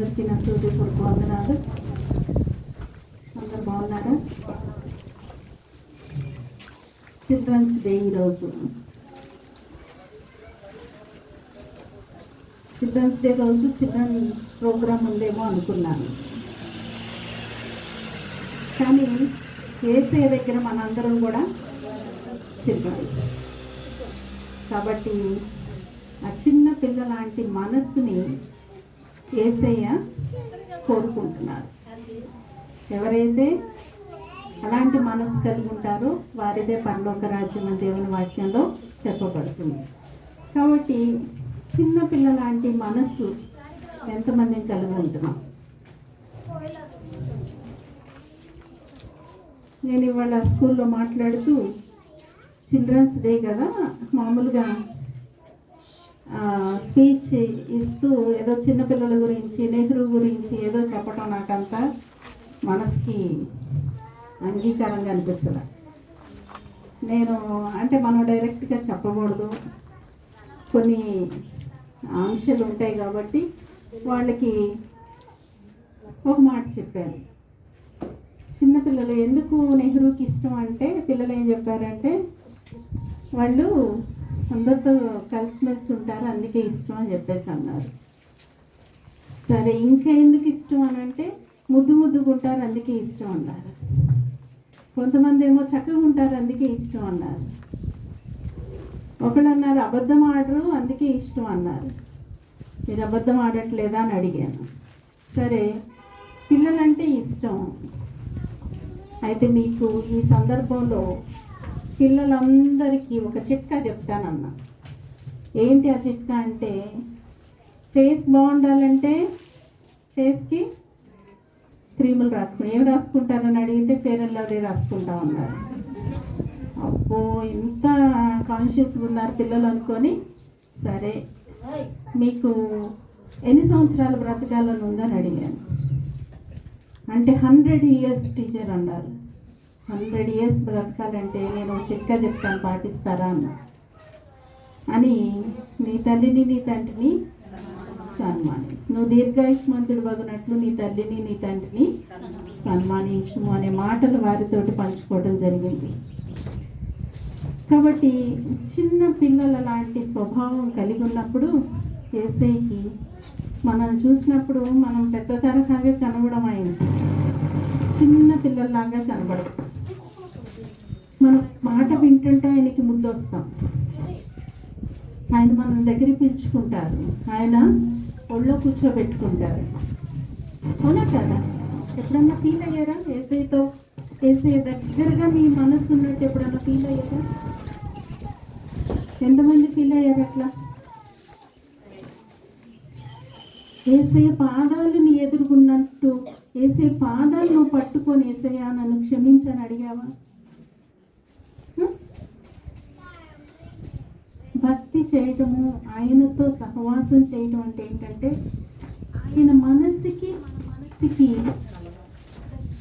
అందరికీ నా హృదయపూర్వక వందనాలు. అందరు బాగున్నారా? చిల్డ్రన్స్ డే ఈరోజు. చిల్డ్రన్స్ డే రోజు చిల్డ్రన్ ప్రోగ్రామ్ ఉందేమో అనుకున్నాను, కానీ యేసయ్య దగ్గర మనందరం కూడా చిల్డ్రన్స్ కాబట్టి ఆ చిన్న పిల్లలాంటి మనస్సుని యేసయ్య కోరుకుంటున్నారు. ఎవరైతే అలాంటి మనసు కలిగి ఉంటారో వారిదే పరలోక రాజ్యం అని దేవుని వాక్యంలో చెప్పబడుతుంది. కాబట్టి చిన్న పిల్లలాంటి మనస్సు ఎంతమందిని కలిగి ఉంటున్నాం? నేను ఇవాళ స్కూల్లో మాట్లాడుతూ చిల్డ్రన్స్ డే కదా, మామూలుగా స్పీచ్ ఇస్తూ ఏదో చిన్నపిల్లల గురించి, నెహ్రూ గురించి ఏదో చెప్పడం నాకంతా మనసుకి అంగీకారంగా అనిపించలే. నేను అంటే మనం డైరెక్ట్గా చెప్పకూడదు, కొన్ని ఆంక్షలు ఉంటాయి కాబట్టి వాళ్ళకి ఒక మాట చెప్పాను. చిన్నపిల్లలు ఎందుకు నెహ్రూకి ఇష్టం అంటే, పిల్లలు ఏం చెప్పారంటే వాళ్ళు అందరితో కలిసిమెలిసి ఉంటారు అందుకే ఇష్టం అని చెప్పేసి అన్నారు. సరే, ఇంకా ఎందుకు ఇష్టం అని అంటే ముద్దు ముద్దుగా ఉంటారు అందుకే ఇష్టం అన్నారు. కొంతమంది ఏమో చక్కగా ఉంటారు అందుకే ఇష్టం అన్నారు. ఒకళ్ళు అన్నారు అబద్ధం ఆడరు అందుకే ఇష్టం అన్నారు. మీరు అబద్ధం ఆడట్లేదా అని అడిగాను. సరే, పిల్లలంటే ఇష్టం. అయితే మీకు ఈ సందర్భంలో పిల్లలందరికీ ఒక చిట్కా చెప్తానన్నా. ఏంటి ఆ చిట్కా అంటే, ఫేస్ బాగుండాలంటే ఫేస్కి క్రీములు రాసుకుని ఏం రాసుకుంటారని అడిగితే ఫెయిర్ అండ్ లవ్లీ రాసుకుంటాం అన్నారు. అబ్బో, ఇంత కాన్షియస్గా ఉన్నారు పిల్లలు అనుకొని, సరే మీకు ఎన్ని సంవత్సరాలు బ్రతకాలని ఉందని అడిగాను. అంటే 100 years టీచర్ అన్నారు. 100 years బ్రతకాలంటే నేను చిట్కా చెప్తాను, పాటిస్తారా అన్న. అని నీ తల్లిని నీ తండ్రిని సన్మానించు, నువ్వు దీర్ఘాయుష్మంతుడు వగినట్లు నీ తల్లిని నీ తండ్రిని సన్మానించుము అనే మాటలు వారితోటి పంచుకోవడం జరిగింది. కాబట్టి చిన్న పిల్లల లాంటి స్వభావం కలిగి ఉన్నప్పుడు యేసయ్యకి మనం చూసినప్పుడు మనం పెద్ద తరహాగా కనబడం, ఆయన చిన్న పిల్లల్లాగా కనబడదు. మనం మాట వింటుంటే ఆయనకి ముద్దు వస్తాం. ఆయన మన దగ్గర పిలుచుకుంటారు, ఆయన ఒళ్ళో కూర్చోబెట్టుకుంటారు. అవునా కదా? ఎప్పుడన్నా ఫీల్ అయ్యారా? యేసయ్య దగ్గరగా మీ మనసు ఉన్నట్టు ఎప్పుడన్నా ఫీల్ అయ్యారా? ఎంతమంది ఫీల్ అయ్యారు అట్లా? యేసయ్య పాదాలు నీ ఎదుర్కొన్నట్టు, యేసయ్య పాదాలు నువ్వు పట్టుకొని యేసయ్య నన్ను క్షమించని అడిగావా? భక్తి చేయటము, ఆయనతో సహవాసం చేయటం అంటే ఏంటంటే ఆయన మనస్సుకి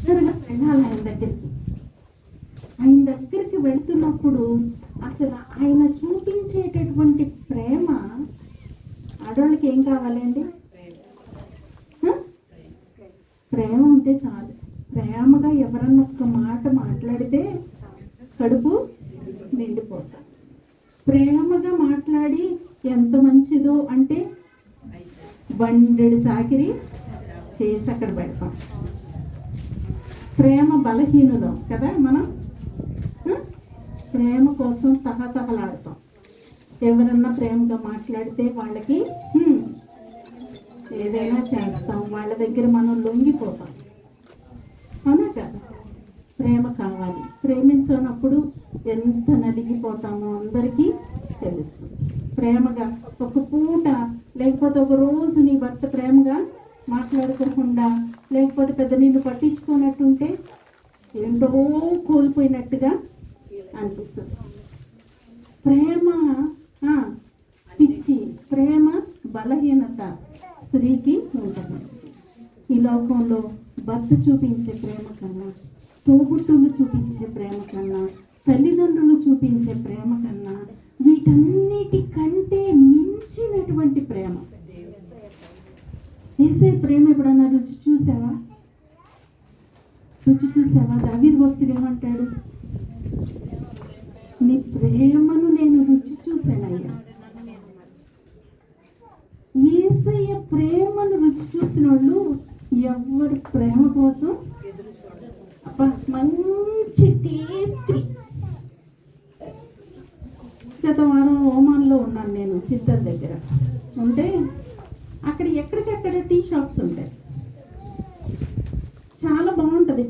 దగ్గరగా వెళ్ళాలి. ఆయన దగ్గరికి వెళ్తున్నప్పుడు అసలు ఆయన చూపించేటటువంటి ప్రేమ, ఆడవాళ్ళకి ఏం కావాలండి? ప్రేమ ఉంటే చాలు. ప్రేమగా ఎవరన్నా ఒక్క మాట మాట్లాడితే కడుపు నిండిపోతాం. ప్రేమగా మాట్లాడి ఎంత మంచిదో అంటే బండెడు చాకిరి చేసి అక్కడ పెడతాం. ప్రేమ బలహీనులం కదా మనం. ప్రేమ కోసం తహతహలాడతాం. ఎవరన్నా ప్రేమగా మాట్లాడితే వాళ్ళకి ఏదైనా చేస్తాం, వాళ్ళ దగ్గర మనం లొంగిపోతాం. అవునా కదా? ప్రేమ కావాలి. ప్రేమించినప్పుడు ఎంత నలిగిపోతామో అందరికీ తెలుసు. ప్రేమగా ఒక పూట లేకపోతే ఒక రోజు నీ భర్త ప్రేమగా మాట్లాడుకోకుండా, లేకపోతే పెద్ద నిన్ను పట్టించుకున్నట్టుంటే ఏంటో కోల్పోయినట్టుగా అనిపిస్తుంది. ప్రేమ పిచ్చి, ప్రేమ బలహీనత స్త్రీకి ఉంటుంది. ఈ లోకంలో భర్త చూపించే ప్రేమ కన్నా, తోబుట్టులు చూపించే ప్రేమ కన్నా, తల్లిదండ్రులు చూపించే ప్రేమ కన్నా, వీటన్నిటికంటే మించినటువంటి ప్రేమ యేసయ్య ప్రేమ ఎప్పుడన్నా రుచి చూసావా? దావీదు భక్తుడు ఏమంటాడు? నీ ప్రేమను నేను రుచి చూశానయ్యా. యేసయ్య ప్రేమను రుచి చూసిన వాళ్ళు ఎవరు ప్రేమ కోసం అబ్బా మంచి టేస్టీ. గత వారం ఓమాన్లో ఉన్నాను నేను, చిత్తూరు దగ్గర ఉంటే అక్కడ ఎక్కడికక్కడ టీ షాప్స్ ఉంటాయి. చాలా బాగుంటుంది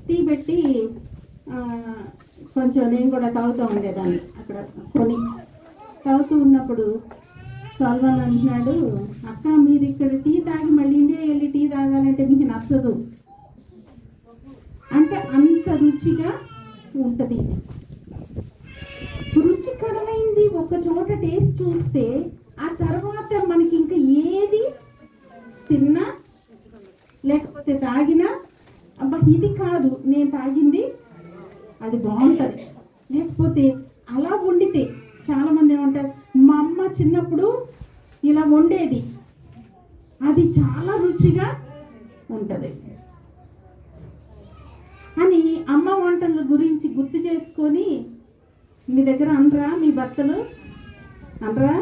టీ పెట్టి కొంచెం నేను కూడా తాగుతూ ఉండేదాన్ని అక్కడ కొని. తాగుతూ ఉన్నప్పుడు సల్మాన్ అంటున్నాడు, అక్క మీరు ఇక్కడ టీ తాగి మళ్ళీ ఇండియా వెళ్ళి టీ తాగాలంటే మీకు నచ్చదు అంటే అంత రుచిగా ఉంటుంది. రుచికరమైంది ఒక చోట టేస్ట్ చూస్తే ఆ తర్వాత మనకి ఇంకా ఏది తిన్నా లేకపోతే తాగినా అబ్బా ఇది కాదు నేను తాగింది, అది బాగుంటుంది. లేకపోతే అలా వండితే చాలామంది ఏమంటారు, మా అమ్మ చిన్నప్పుడు ఇలా వండేది, అది చాలా రుచిగా ఉంటుంది అని అమ్మ వంటల గురించి గుర్తు చేసుకొని మీ దగ్గర అనరా? మీ భర్తలు అనరా?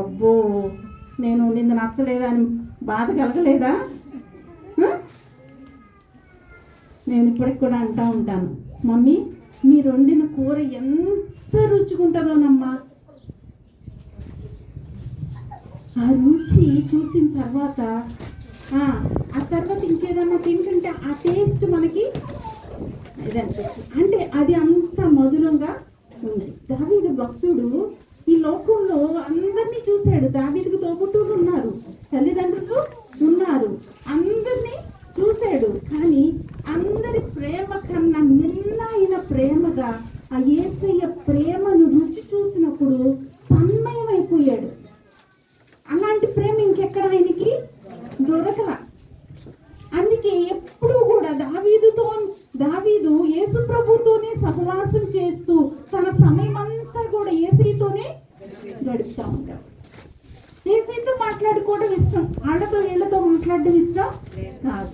అబ్బో నేను నిన్ను నచ్చలేదా అని బాధ కలగలేదా? నేను ఇప్పటికి కూడా అంటూ ఉంటాను, మమ్మీ మీరు వండిన కూర ఎంత రుచిగుంటుందోనమ్మా. ఆ రుచి చూసిన తర్వాత ఆ తర్వాత ఇంకేదన్నా తింటుంటే ఆ టేస్ట్ మనకి ఇదనిపించు, అంటే అది అంత మధురంగా ఉంది. దావీదు భక్తుడు ఈ లోకంలో అందరినీ చూశాడు. దావీదుకు తోబుట్టువులు ఉన్నారు, తల్లిదండ్రులు ఉన్నారు, అందరినీ చూశాడు. కానీ అందరి ప్రేమ కన్నా మిన్నైన ప్రేమగా ఆ యేసయ్య ప్రేమను రుచి చూసినప్పుడు తన్మయమైపోయాడు. అలాంటి ప్రేమ ఇంకెక్కడ ఆయనకి దొరకల. అందుకే ఎప్పుడూ కూడా దావీదు యేసు ప్రభుతోనే సహవాసం చేస్తూ తన సమయం అంతా కూడా యేసయ్యతోనే గడుపుతూ ఉంటాడు. యేసయ్యతో మాట్లాడుకోవడం ఇష్టం, వాళ్ళతో వీళ్ళతో మాట్లాడడం ఇష్టం కాదు.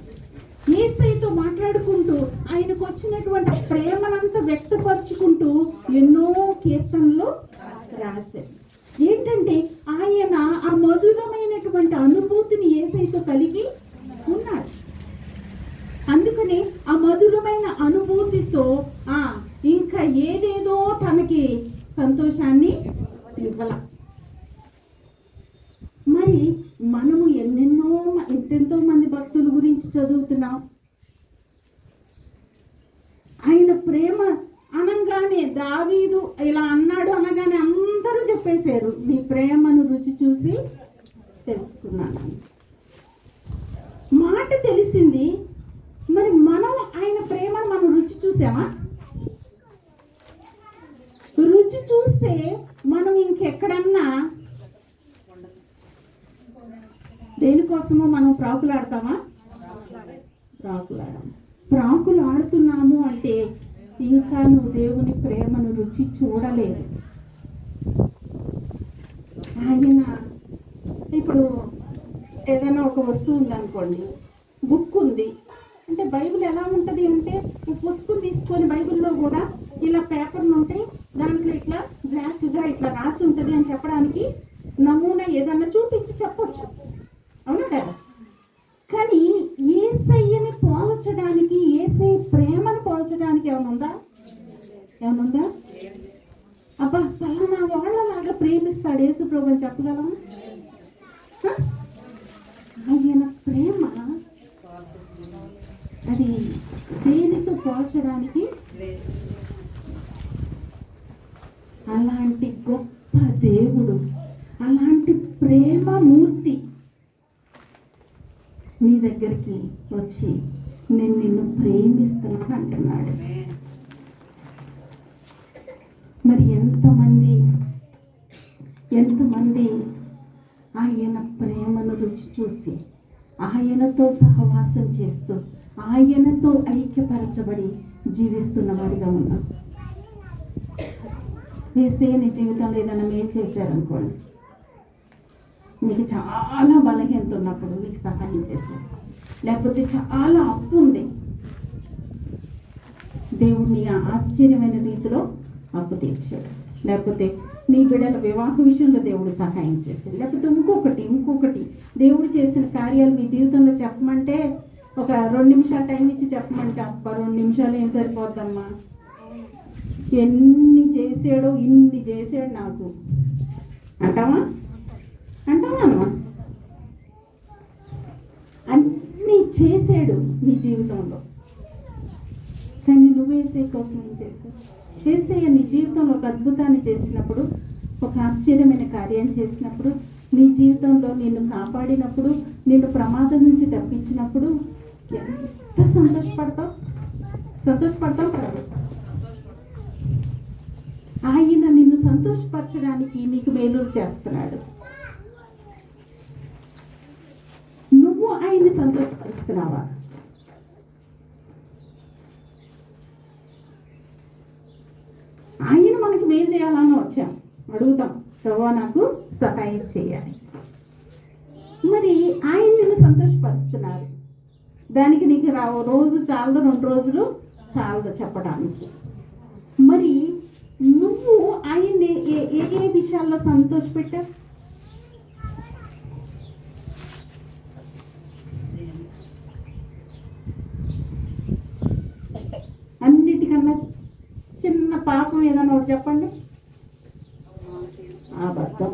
యేసయ్యతో మాట్లాడుకుంటూ ఆయనకు వచ్చినటువంటి ప్రేమనంతా వ్యక్తపరుచుకుంటూ ఎన్నో కీర్తనలు రాశారు. ఏంటంటే ఆయన ఆ మధురమైనటువంటి అనుభూతిని యేసయ్యతో కలిగి ఉన్నాడు. అందుకని ఆ మధురమైన అనుభూతితో ఇంకా ఏదేదో తనకి సంతోషాన్ని ఇవ్వాల. మరి మనము ఎంతెంతో మంది భక్తుల గురించి చదువుతున్నాం. ఆయన ప్రేమ అనగానే దావీదు ఇలా అన్నాడు అనగానే అందరూ చెప్పేశారు, నీ ప్రేమను రుచి చూసి తెలుసుకున్నాను. మాట తెలిసింది. మరి మనం ఆయన ప్రేమను మనం రుచి చూసామా? రుచి చూస్తే మనం ఇంకెక్కడన్నా దేనికోసమో మనం ప్రాకులాడతామా? ప్రాకులు ఆడుతున్నాము అంటే ఇంకా నువ్వు దేవుని ప్రేమను రుచి చూడలేదు. ఆయన ఇప్పుడు ఏదైనా ఒక వస్తువు ఉందనుకోండి, బుక్ ఉంది అంటే బైబిల్ ఎలా ఉంటుంది అంటే పుస్తకం తీసుకొని బైబిల్లో కూడా ఇలా పేపర్లు ఉంటాయి, దాంట్లో ఇట్లా బ్లాక్గా ఇట్లా రాసి ఉంటుంది అని చెప్పడానికి నమూనా ఏదన్నా చూపించి చెప్పొచ్చు, అవునా కదా? కానీ యేసయ్యని పోల్చడానికి, యేసయ్య ప్రేమను పోల్చడానికి ఏమనుందా? అబ్బా పలానా వాళ్ళలాగా ప్రేమిస్తాడు యేసు ప్రభు అని చెప్పగలమా? ఆయన ప్రేమ అది దేనితో పోల్చడానికి? అలాంటి గొప్ప దేవుడు, అలాంటి ప్రేమమూర్తి నీ దగ్గరికి వచ్చి నేను నిన్ను ప్రేమిస్తున్నాను అంటున్నాడు. మరి ఎంతమంది ఆయన ప్రేమను రుచి చూసి ఆయనతో సహవాసం చేస్తూ ఆయనతో ఐక్యపరచబడి జీవిస్తున్న వారిగా ఉన్నాం. యేసయ్య నీ జీవితంలో ఏదైనా మేలు చేశారనుకోండి, నీకు చాలా బలహీనత ఉన్నప్పుడు నీకు సహాయం చేశాడు. లేకపోతే చాలా అప్పు ఉంది, దేవుడు నీ ఆశ్చర్యమైన రీతిలో అప్పు తీర్చాడు. లేకపోతే నీ బిడ్డల వివాహ విషయంలో దేవుడు సహాయం చేశాడు. లేకపోతే ఇంకొకటి దేవుడు చేసిన కార్యాలు మీ జీవితంలో చెప్పమంటే ఒక 2 నిమిషాలు టైం ఇచ్చి చెప్పమంటే 2 నిమిషాలు ఏం సరిపోద్దమ్మా, ఇన్ని చేసాడు నాకు అంటావా అమ్మా? అన్నీ చేసాడు నీ జీవితంలో, కానీ నువ్వు యేసయ్య కోసం ఏం చేశావు? యేసయ్య నీ జీవితంలో ఒక అద్భుతాన్ని చేసినప్పుడు, ఒక ఆశ్చర్యమైన కార్యం చేసినప్పుడు, నీ జీవితంలో నిన్ను కాపాడినప్పుడు, నిన్ను ప్రమాదం నుంచి తప్పించినప్పుడు ఎంత సంతోషపడతావు కాదు? ఆయన నిన్ను సంతోషపరచడానికి నీకు మేలులు చేస్తున్నాడు. నువ్వు ఆయన్ని సంతోషపరుస్తున్నావా? ఆయన మనకి మేలు చేయాలని వచ్చాం, అడుగుతాం, ప్రభువా నాకు సహాయం చేయాలి. మరి ఆయన నిన్ను సంతోషపరుస్తున్నారు, దానికి నీకు రోజు చాలదు, 2 రోజులు చాలదు చెప్పడానికి. మరి నువ్వు ఆయన్ని ఏ విషయాల్లో సంతోషపెట్టావు? అన్నిటికన్నా చిన్న పాపం ఏదన్నా ఒకటి చెప్పండి. అబద్ధం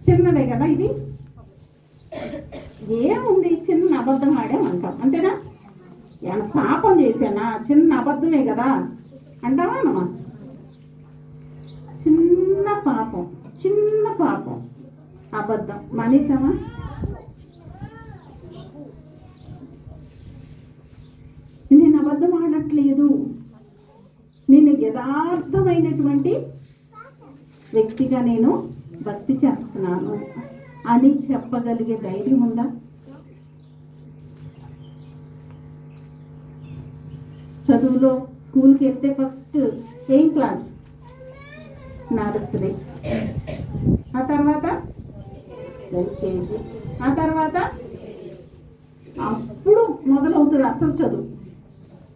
చిన్నదే కదా, ఇది ఏముంది, చిన్న అబద్ధం ఆడామంటాం అంతేనా? ఏమన్నా పాపం చేశానా? చిన్న అబద్ధమే కదా అంటావా అమ్మా? చిన్న పాపం అబద్ధం మానేసామా? నేను అబద్ధం ఆడట్లేదు, నేను యథార్థమైనటువంటి వ్యక్తిగా నేను భక్తి చేస్తున్నాను అని చెప్పగలిగే ధైర్యం ఉందా? చదువులో స్కూల్కి వెళ్తే ఫస్ట్ ఏం క్లాస్? నర్సరీ, ఆ తర్వాత ఎల్కేజీ, ఆ తర్వాత అప్పుడు మొదలవుతుంది అసలు చదువు.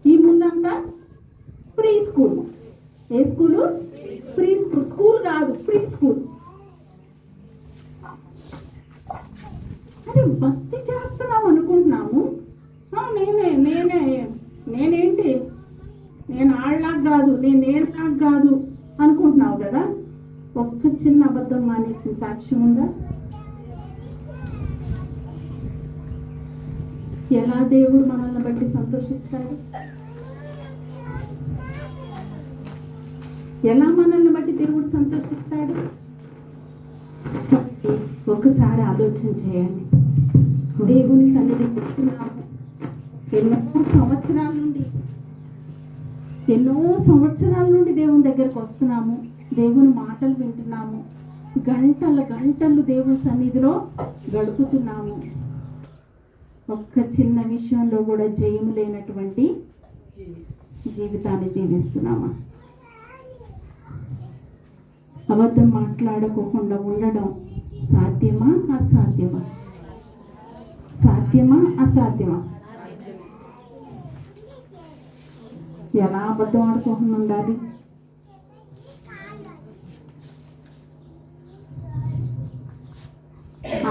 ఈ ముందంతా ప్రీ స్కూల్. ఏ స్కూలు? Pre school. స్కూల్ కాదు, ప్రీ స్కూల్. అరే భక్తి చేస్తున్నాం అనుకుంటున్నాము, నేనేంటి, నేను ఆళ్ళలాగా కాదు, నేనేళ్ళలాగా కాదు అనుకుంటున్నావు కదా. ఒక్క చిన్న అబద్ధం మానేసి సాక్ష్యం ఉందా? ఎలా దేవుడు మనల్ని బట్టి సంతోషిస్తాడు? ఎలా మనల్ని బట్టి దేవుడు సంతోషిస్తాడు? ఒకసారి ఆలోచన చేయండి. దేవుని సన్నిధికి వస్తున్నాము, ఎన్నో సంవత్సరాల నుండి దేవుని దగ్గరకు వస్తున్నాము, దేవుని మాటలు వింటున్నాము, గంటలు దేవుని సన్నిధిలో గడుపుతున్నాము. ఒక్క చిన్న విషయంలో కూడా జయము లేనటువంటి జీవితాన్ని జీవిస్తున్నామా? అబద్ధం మాట్లాడుకోకుండా ఉండడం సాధ్యమా అసాధ్యమా? సాధ్యమా అసాధ్యమా? ఎలా అబద్ధం ఆడుకోకుండా ఉండాలి?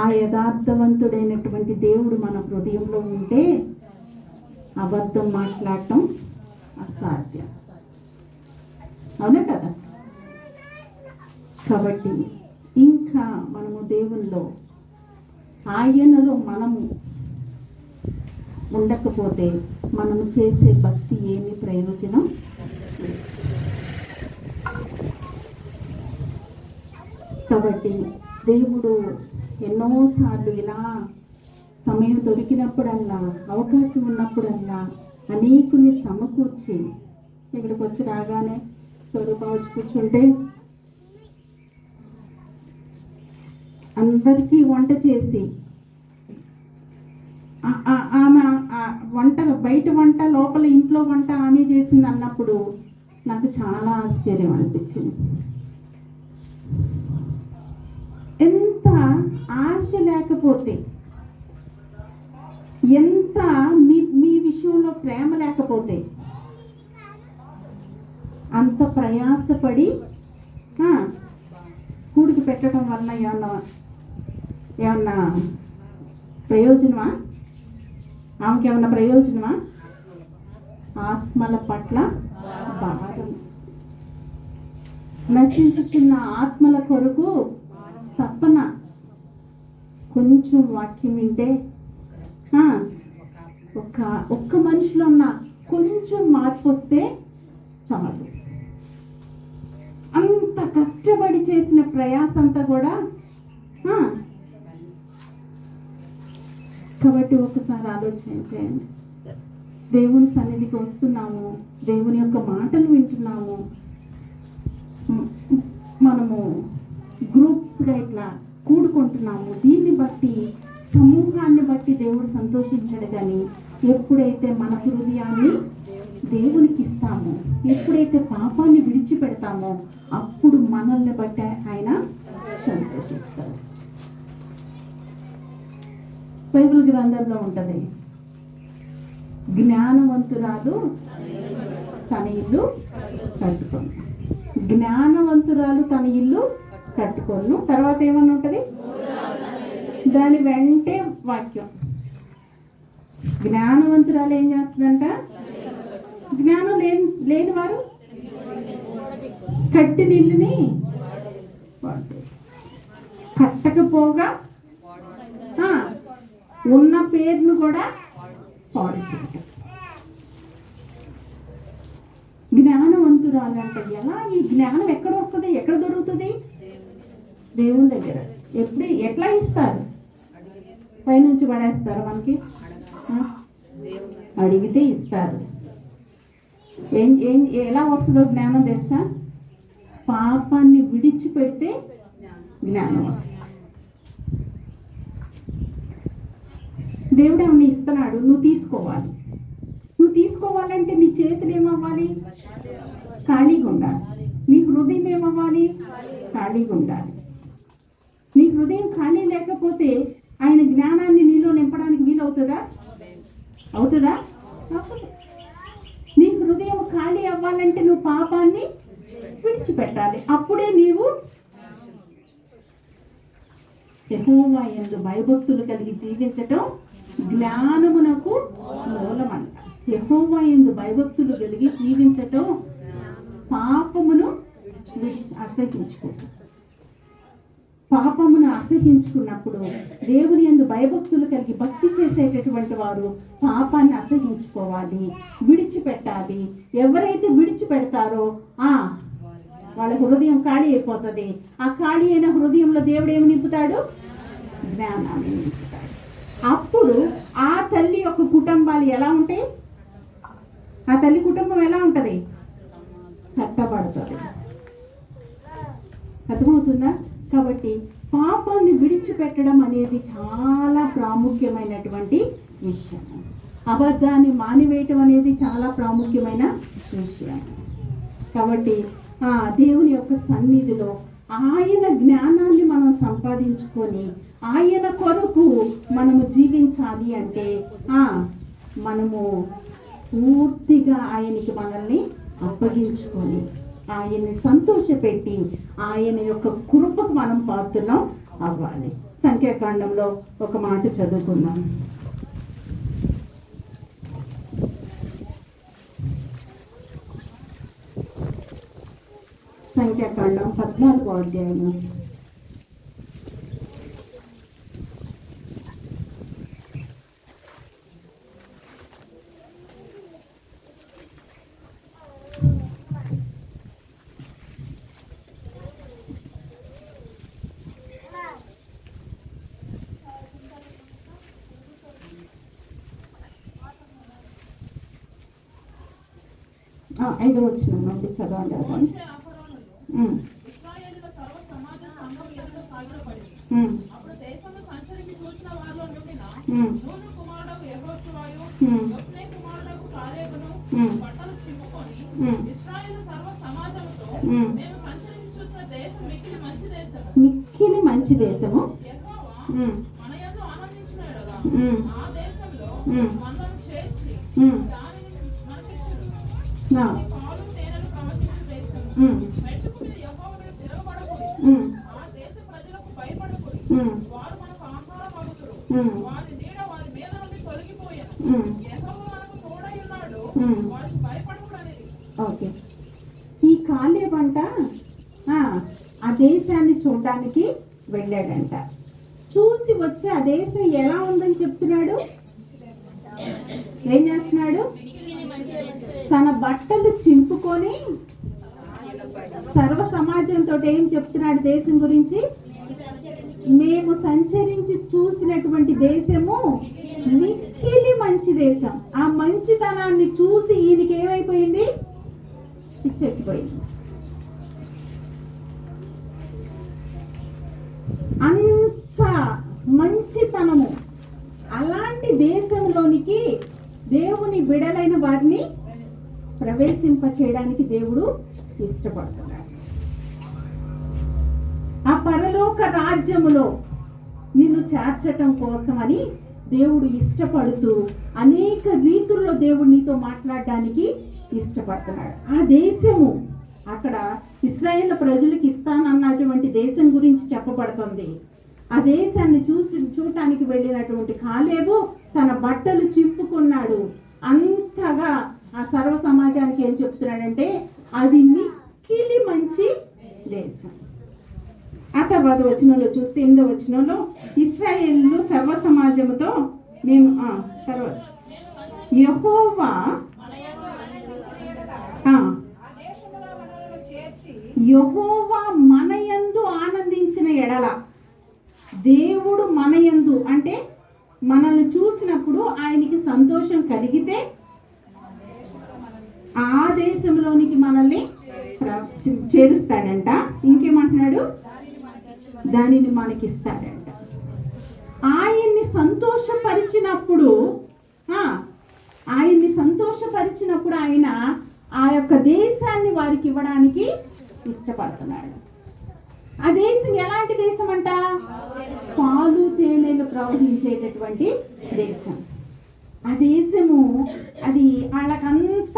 ఆ యథార్థవంతుడైనటువంటి దేవుడు మన హృదయంలో ఉంటే అబద్ధం మాట్లాడటం అసాధ్యం, అవునా కదా? కాబట్టి ఇంకా మనము దేవుల్లో, ఆయనలో మనము ఉండకపోతే మనము చేసే భక్తి ఏమి ప్రయోజనం? కాబట్టి దేవుడు ఎన్నోసార్లు ఇలా సమయం దొరికినప్పుడల్లా, అవకాశం ఉన్నప్పుడల్లా అనేకుని సమకూర్చి ఇక్కడికి వచ్చి రాగానే స్వరూప వచ్చి కూర్చుంటే అందరికీ వంట చేసి, ఆమె వంట, బయట వంట, లోపల ఇంట్లో వంట ఆమె చేసింది అన్నప్పుడు నాకు చాలా ఆశ్చర్యం అనిపించింది. ఎంత ఆశ లేకపోతే, ఎంత మీ మీ విషయంలో ప్రేమ లేకపోతే, అంత ప్రయాసపడి కూడికి పెట్టడం వల్ల ఏమన్నా ప్రయోజనమా? ఆమెకి ఏమన్నా ప్రయోజనమా? ఆత్మల పట్ల భారం. నశించుచున్న ఆత్మల కొరకు తప్పన. కొంచెం వాక్యం వింటే ఒక్క మనిషిలో ఉన్న కొంచెం మార్పు వస్తే చాలు. అంత కష్టపడి చేసిన ప్రయాస అంతా కూడా. కాబట్టి ఒకసారి ఆలోచన చేయండి. దేవుని సన్నిధికి వస్తున్నాము, దేవుని యొక్క మాటలు వింటున్నాము, మనము గ్రూప్స్గా ఇట్లా కూడుకుంటున్నాము. దీన్ని బట్టి, సమూహాన్ని బట్టి దేవుడు సంతోషించడు. కానీ ఎప్పుడైతే మన హృదయాన్ని దేవునికి ఇస్తామో, ఎప్పుడైతే పాపాన్ని విడిచిపెడతామో, అప్పుడు మనల్ని బట్టి ఆయన సంతోషిస్తాడు. బైబిల్ గ్రంథంలో ఉంటుంది, జ్ఞానవంతురాలు తన ఇల్లు కట్టుకోను. జ్ఞానవంతురాలు తన ఇల్లు కట్టుకోను. తర్వాత ఏమన్నా ఉంటుంది? దాని వెంటే వాక్యం. జ్ఞానవంతురాలు ఏం చేస్తుందంట? జ్ఞానం లేని వారు కట్టిన ఇల్లుని కట్టకపోగా ఉన్న పేరును కూడా పాడు చేయటం. జ్ఞానవంతురాలు అంటే ఎలా? ఈ జ్ఞానం ఎక్కడ వస్తుంది? ఎక్కడ దొరుకుతుంది? దేవుని దగ్గర. ఎట్లా ఇస్తారు? పైనుంచి పడేస్తారు మనకి? అడిగితే ఇస్తారు. ఎలా వస్తుందో జ్ఞానం తెలుసా? పాపాన్ని విడిచిపెడితే జ్ఞానం వస్తుంది. దేవుడు ఏమన్నా ఇస్తున్నాడు, నువ్వు తీసుకోవాలి. నువ్వు తీసుకోవాలంటే నీ చేతులు ఏమవ్వాలి? ఖాళీగా ఉండాలి. నీ హృదయం ఏమవ్వాలి? ఖాళీగా ఉండాలి. నీ హృదయం ఖాళీ లేకపోతే ఆయన జ్ఞానాన్ని నీలో నింపడానికి వీలవుతుందా? అవుతుందా? నీ హృదయం ఖాళీ అవ్వాలంటే నువ్వు పాపాన్ని విడిచిపెట్టాలి. అప్పుడే నీవు యెహోవా యందు భయభక్తులు కలిగి జీవించటం జ్ఞానమునకు మూలమంట. యెహోవా యందు భయభక్తులు కలిగి జీవించటం పాపమును అసహించుకుంటాం. పాపమును అసహించుకున్నప్పుడు దేవుని యందు భయభక్తులు కలిగి భక్తి చేసేటటువంటి వారు పాపాన్ని అసహించుకోవాలి, విడిచిపెట్టాలి. ఎవరైతే విడిచిపెడతారో వాళ్ళ హృదయం ఖాళీ అయిపోతుంది. ఆ ఖాళీ అయిన హృదయంలో దేవుడు ఏమి నింపుతాడు? జ్ఞానాన్ని నింపుతాడు. అప్పుడు ఆ తల్లి యొక్క కుటుంబాలు ఎలా ఉంటాయి? ఆ తల్లి కుటుంబం ఎలా ఉంటుంది? కట్టబడుతుంది. అర్థమవుతుందా? కాబట్టి పాపాన్ని విడిచిపెట్టడం అనేది చాలా ప్రాముఖ్యమైనటువంటి విషయం. అబద్ధాన్ని మానివేయటం అనేది చాలా ప్రాముఖ్యమైన విషయం. కాబట్టి దేవుని యొక్క సన్నిధిలో ఆయన జ్ఞానాన్ని మనం సంపాదించుకొని ఆయన కొరకు మనము జీవించాలి అంటే మనము పూర్తిగా ఆయనకి మనల్ని అప్పగించుకొని ఆయన్ని సంతోషపెట్టి ఆయన యొక్క కృపకు మనం పాత్రలం అవ్వాలి. సంఖ్యాకాండంలో ఒక మాట చదువుకుందాం. సంఖ్యాకాండం 14వ అధ్యాయము. ఐదో వచ్చిన నుండి చదవండి. మిక్కిలి మంచి దేశము ఉమ్, మన యందు ఆనందించిన యెడల ఉమ్, ఆ దేశంలో ఉమ్, మనలను చేర్చి ఉమ్, దానిని మనకిచ్చును. ఆ, ఇది పాలు తేనెలు ప్రవహించు దేశము. ఉమ్, మెట్టుకు మీరు యెహోవా మీద తిరగబడకుడి. ఉమ్, ఆ దేశ ప్రజలకు భయపడకుడి. ఉమ్, వారు మనకు ఆహారం అగుదురు. ఉమ్, వారి నీడ వారి మీద నుండి తొలగిపోయాను. ఉమ్, యెహోవా మనకు తోడై ఉన్నాడు. ఉమ్. వారికి భయపడకూడనిది. ఓకే. ఈ కాలేబ్ అంట ఆ, ఆ దేశాన్ని చూడడానికి వెళ్ళాడంట. చూసి వచ్చి ఆ దేశం ఎలా ఉందని చెప్తున్నాడు. ఏం చేస్తున్నాడు? తన బట్టలు చింపుకొని సర్వ సమాజంతో ఏం చెప్తున్నాడు దేశం గురించి? మేము సంచరించి చూసినటువంటి దేశము మిక్కిలి మంచి దేశం. ఆ మంచితనాన్ని చూసి ఈయనకి ఏమైపోయింది? పిచ్చెక్కిపోయింది. అంత మంచితనము అలాంటి దేశంలోనికి దేవుని బిడలైన వారిని ప్రవేశింప చేయడానికి దేవుడు ఇష్టపడుతున్నాడు. ఆ పరలోక రాజ్యములో నిన్ను చేర్చటం కోసమని దేవుడు ఇష్టపడుతూ అనేక రీతుల్లో దేవుడు నీతో మాట్లాడడానికి ఇష్టపడుతున్నాడు. ఆ దేశము అక్కడ ఇశ్రాయేల్ ప్రజలకు ఇస్తానన్నటువంటి దేశం గురించి చెప్పబడుతుంది. ఆ దేశాన్ని చూడటానికి వెళ్ళినటువంటి కాలేబు తన బట్టలు చింపుకున్నాడు. అంతగా ఆ సర్వ సమాజానికి ఏం చెప్తున్నాడంటే అది మిక్కిలి మంచి దేశం. ఆ తర్వాత వచనంలో చూస్తే 8వ వచనంలో ఇశ్రాయేలు సర్వ సమాజముతో మేము తర్వాత యెహోవా యెహోవా మనయందు ఆనందించిన ఎడల, దేవుడు మనయందు అంటే మనల్ని చూసినప్పుడు ఆయనకి సంతోషం కలిగితే ఆ దేశంలోనికి మనల్ని చేరుస్తాడంట. ఇంకేమంటున్నాడు? దానిని మనకిస్తాడంట. ఆయన్ని సంతోషపరిచినప్పుడు ఆయన ఆ యొక్క దేశాన్ని వారికి ఇవ్వడానికి ఇష్టపడుతున్నాడు. ఆ దేశం ఎలాంటి దేశం అంట? పాలు తేనెలు ప్రవహించేటటువంటి దేశం. ఆ దేశము అది వాళ్ళకంత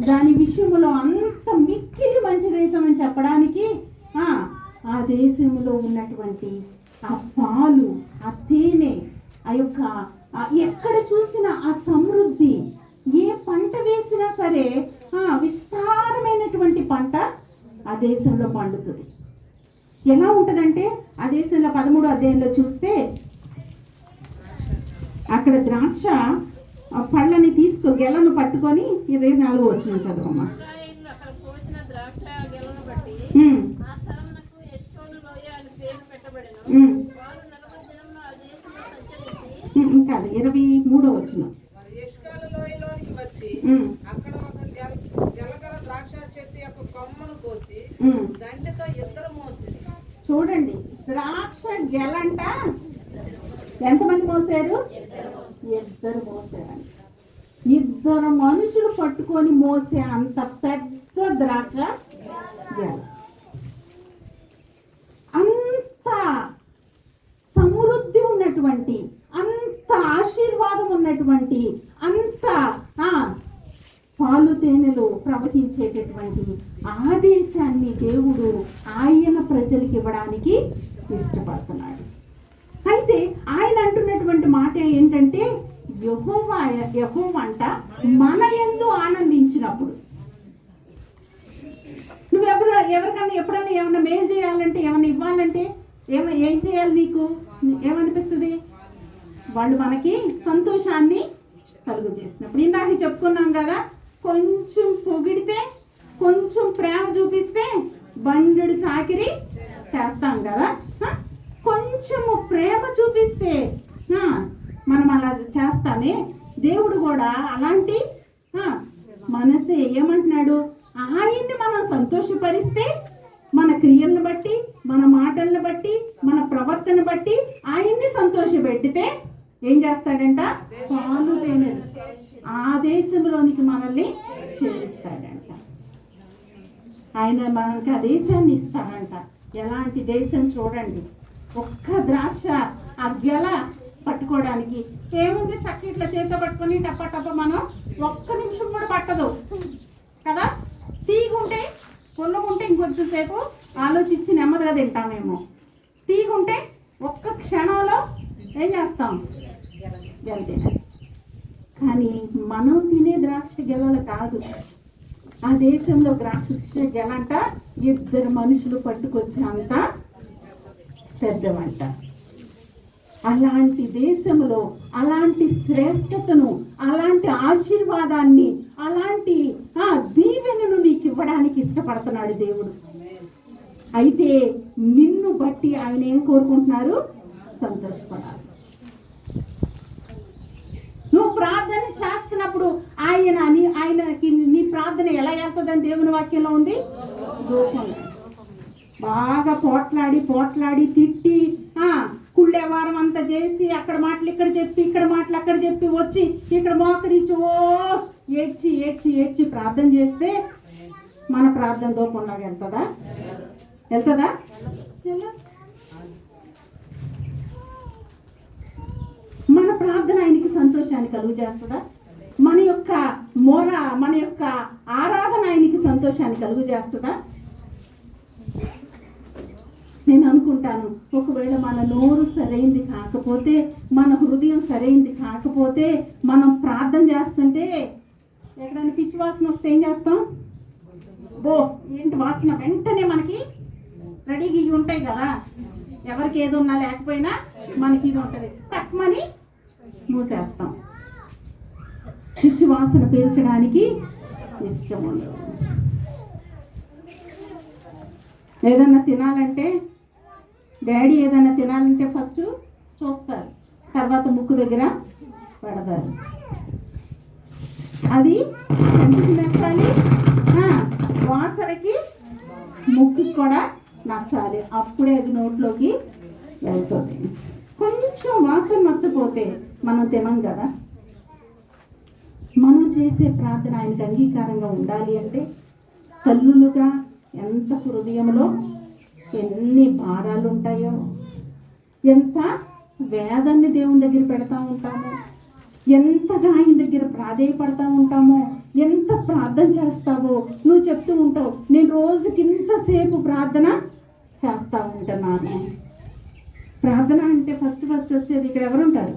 దాని విషయంలో అంత మిక్కిలి మంచి దేశం అని చెప్పడానికి ఆ దేశంలో ఉన్నటువంటి ఆ పాలు, ఆ తేనె, ఆ యొక్క ఎక్కడ చూసిన ఆ సమృద్ధి, ఏ పంట వేసినా సరే విస్తారమైనటువంటి పంట ఆ దేశంలో పండుతుంది. ఎలా ఉంటుందంటే ఆ దేశంలో 13వ అధ్యాయంలో చూస్తే అక్కడ ద్రాక్ష పళ్ళని గెలను పట్టుకొని 24వ వచనం చదవమ్మా. ఇంకా 23వ వచనం. చూడండి, ద్రాక్ష గెలంట ఎంతమంది మోసారు? ఇద్దరు మోసారంట. ఇద్దరు మనుషులు పట్టుకొని మోసే అంత పెద్ద ద్రాక్ష గెల, అంత సమృద్ధి ఉన్నటువంటి, అంత ఆశీర్వాదం ఉన్నటువంటి, అంత పాలు తేనెలు ప్రవహించేటటువంటి ఆ దేశాన్ని దేవుడు ఆయన ప్రజలకు ఇవ్వడానికి ఇష్టపడుతున్నాడు. అయితే ఆయన అంటున్నటువంటి మాట ఏంటంటే యెహోవా అంట మన యందు ఆనందించినప్పుడు. నువ్వు ఎవరికన్నా ఎప్పుడన్నా ఏమన్నా మేలు చేయాలంటే, ఏమన్నా ఇవ్వాలంటే ఏం చేయాలి? నీకు ఏమనిపిస్తుంది? వాళ్ళు మనకి సంతోషాన్ని కలుగు చేసినప్పుడు. ఇందాక చెప్పుకున్నాం కదా, కొంచెం పొగిడితే, కొంచెం ప్రేమ చూపిస్తే బండెడు చాకిరి చేస్తాం కదా. కొంచెము ప్రేమ చూపిస్తే మనం అలా చేస్తామే. దేవుడు కూడా అలాంటి మనసే ఏమంటున్నాడు? ఆయన్ని మనం సంతోషపరిస్తే మన క్రియలను బట్టి, మన మాటలను బట్టి, మన ప్రవర్తన బట్టి ఆయన్ని సంతోషపెట్టితే ఏం చేస్తాడంట? పాలు తేనెలు ఆ దేశంలోనికి మనల్ని చేరుస్తాడంట. ఆయన మనకి ఆ దేశాన్ని ఇస్తాడంట. ఎలాంటి దేశం చూడండి. ఒక్క ద్రాక్ష ఆ గెల పట్టుకోవడానికి ఏముంది, చక్క ఇట్లా చేతితో పట్టుకొని టప్ప టప్ప మనం ఒక్క నిమిషం కూడా పట్టదు కదా. తీగుంటే పొల్లుకుంటే ఇంకొంచెం సేపు ఆలోచించి నెమ్మదిగా తింటామేమో. తీగుంటే ఒక్క క్షణంలో ఏం చేస్తాం, గెల తినేస్తాం. కానీ మనం తినే ద్రాక్ష గెలలు కాదు, ఆ దేశంలో ద్రాక్ష గెలంట 2 మనుషులు పట్టుకొచ్చే అంత పెద్దవంట. అలాంటి దేశంలో అలాంటి శ్రేష్టతను, అలాంటి ఆశీర్వాదాన్ని, అలాంటి దీవెనను నీకు ఇవ్వడానికి ఇష్టపడుతున్నాడు దేవుడు. అయితే నిన్ను బట్టి ఆయన ఏం కోరుకుంటున్నారు, సంతోషపడాలి. నువ్వు ప్రార్థన చేస్తున్నప్పుడు ఆయనకి నీ ప్రార్థన ఎలా వెళ్తుందని దేవుని వాక్యంలో ఉంది. దూకంగా బాగా పోట్లాడి తిట్టి కుళ్ళే వారం అంతా చేసి అక్కడ మాటలు ఇక్కడ చెప్పి, ఇక్కడ మాటలు అక్కడ చెప్పి వచ్చి ఇక్కడ మోకరించి ఏడ్చి ప్రార్థన చేస్తే మన ప్రార్థన దూకంలాగా వెళ్తుందా? మన ప్రార్థన ఆయనకి సంతోషాన్ని కలుగు చేస్తుందా? మన యొక్క మన యొక్క ఆరాధన ఆయనకి సంతోషాన్ని కలుగు చేస్తుందా? నేను అనుకుంటాను, ఒకవేళ మన నోరు సరైంది కాకపోతే, మన హృదయం సరైంది కాకపోతే, మనం ప్రార్థన చేస్తుంటే ఎక్కడైనా పిచ్చి వాసన వస్తే ఏం చేస్తాం, ఏంటి వాసన, వెంటనే మనకి రెడీగా ఇవి ఉంటాయి కదా, ఎవరికి ఏదో ఉన్నా లేకపోయినా మనకి ఇది ఉంటుంది, తక్కువని మూసేస్తాం. పిచ్చి వాసన పీల్చడానికి ఇష్టం ఉండదు. ఏదన్నా తినాలంటే డాడీ ఏదైనా తినాలంటే ఫస్ట్ చూస్తారు, తర్వాత ముక్కు దగ్గర పెడతారు. అది ఎందుకు నచ్చాలి, వాసనకి ముక్కుకి కూడా నచ్చాలి, అప్పుడే అది నోట్లోకి వెళ్తుంది. కొంచెం వాసన నచ్చపోతే మనం తినం కదా. మనం చేసే ప్రార్థన ఆయనకు అంగీకారంగా ఉండాలి అంటే తల్లులుగా ఎంత హృదయంలో ఎన్ని భారాలు ఉంటాయో, ఎంత వేదాన్ని దేవుని దగ్గర పెడతా ఉంటామో, ఎంతగా ఆయన దగ్గర ప్రాధేయపడతా ఉంటామో, ఎంత ప్రార్థన చేస్తావో. నువ్వు చెప్తూ ఉంటావు, నేను రోజుకి ఇంతసేపు ప్రార్థన చేస్తూ ఉంటున్నాను. ప్రార్థన అంటే ఫస్ట్ వచ్చేది ఇక్కడ ఎవరుంటారు,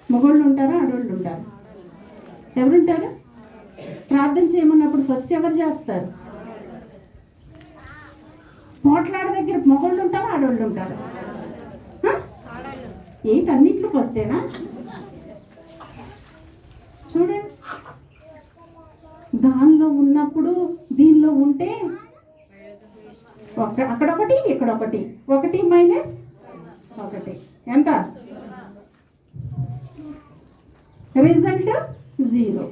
మగోళ్ళు ఉంటారా, ఆడోళ్ళు ఉంటారు? ఎవరుంటారు? ప్రార్థన చేయమన్నప్పుడు ఫస్ట్ ఎవరు చేస్తారు? పోట్లాడ దగ్గర మగోళ్ళు ఉంటారా, ఆడోళ్ళు ఉంటారు? ఏంటి అన్నిట్లో ఫస్టేనా? చూడండి, దానిలో ఉన్నప్పుడు దీనిలో ఉంటే అక్కడొకటి ఇక్కడొకటి, 1 - 1 ఎంత? రిజల్ట్ 0.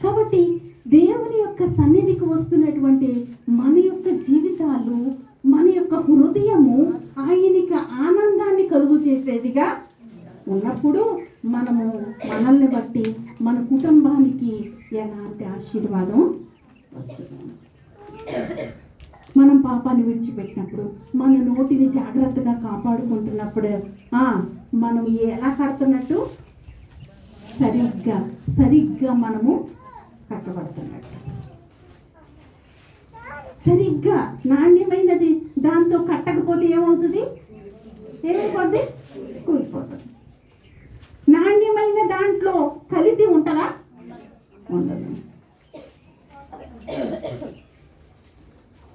కాబట్టి దేవుని యొక్క సన్నిధికి వస్తున్నటువంటి మన యొక్క జీవితాలు, మన యొక్క హృదయము ఆయనకి ఆనందాన్ని కలుగు చేసేదిగా ఉన్నప్పుడు మనల్ని బట్టి మన కుటుంబానికి ఎలాంటి ఆశీర్వాదం వస్తుంది. మనం పాపాన్ని విడిచిపెట్టినప్పుడు, మన నోటిని జాగ్రత్తగా కాపాడుకుంటున్నప్పుడు మనం ఎలా కడుతున్నట్టు, సరిగ్గా మనము కట్టబడుతున్నట్టు. సరిగ్గా నాణ్యమైనది దాంతో కట్టకపోతే ఏమవుతుంది? ఏమైపోద్ది? కూలిపోతుంది. నాణ్యమైన దాంట్లో కలితి ఉంటుందా? ఉండదు.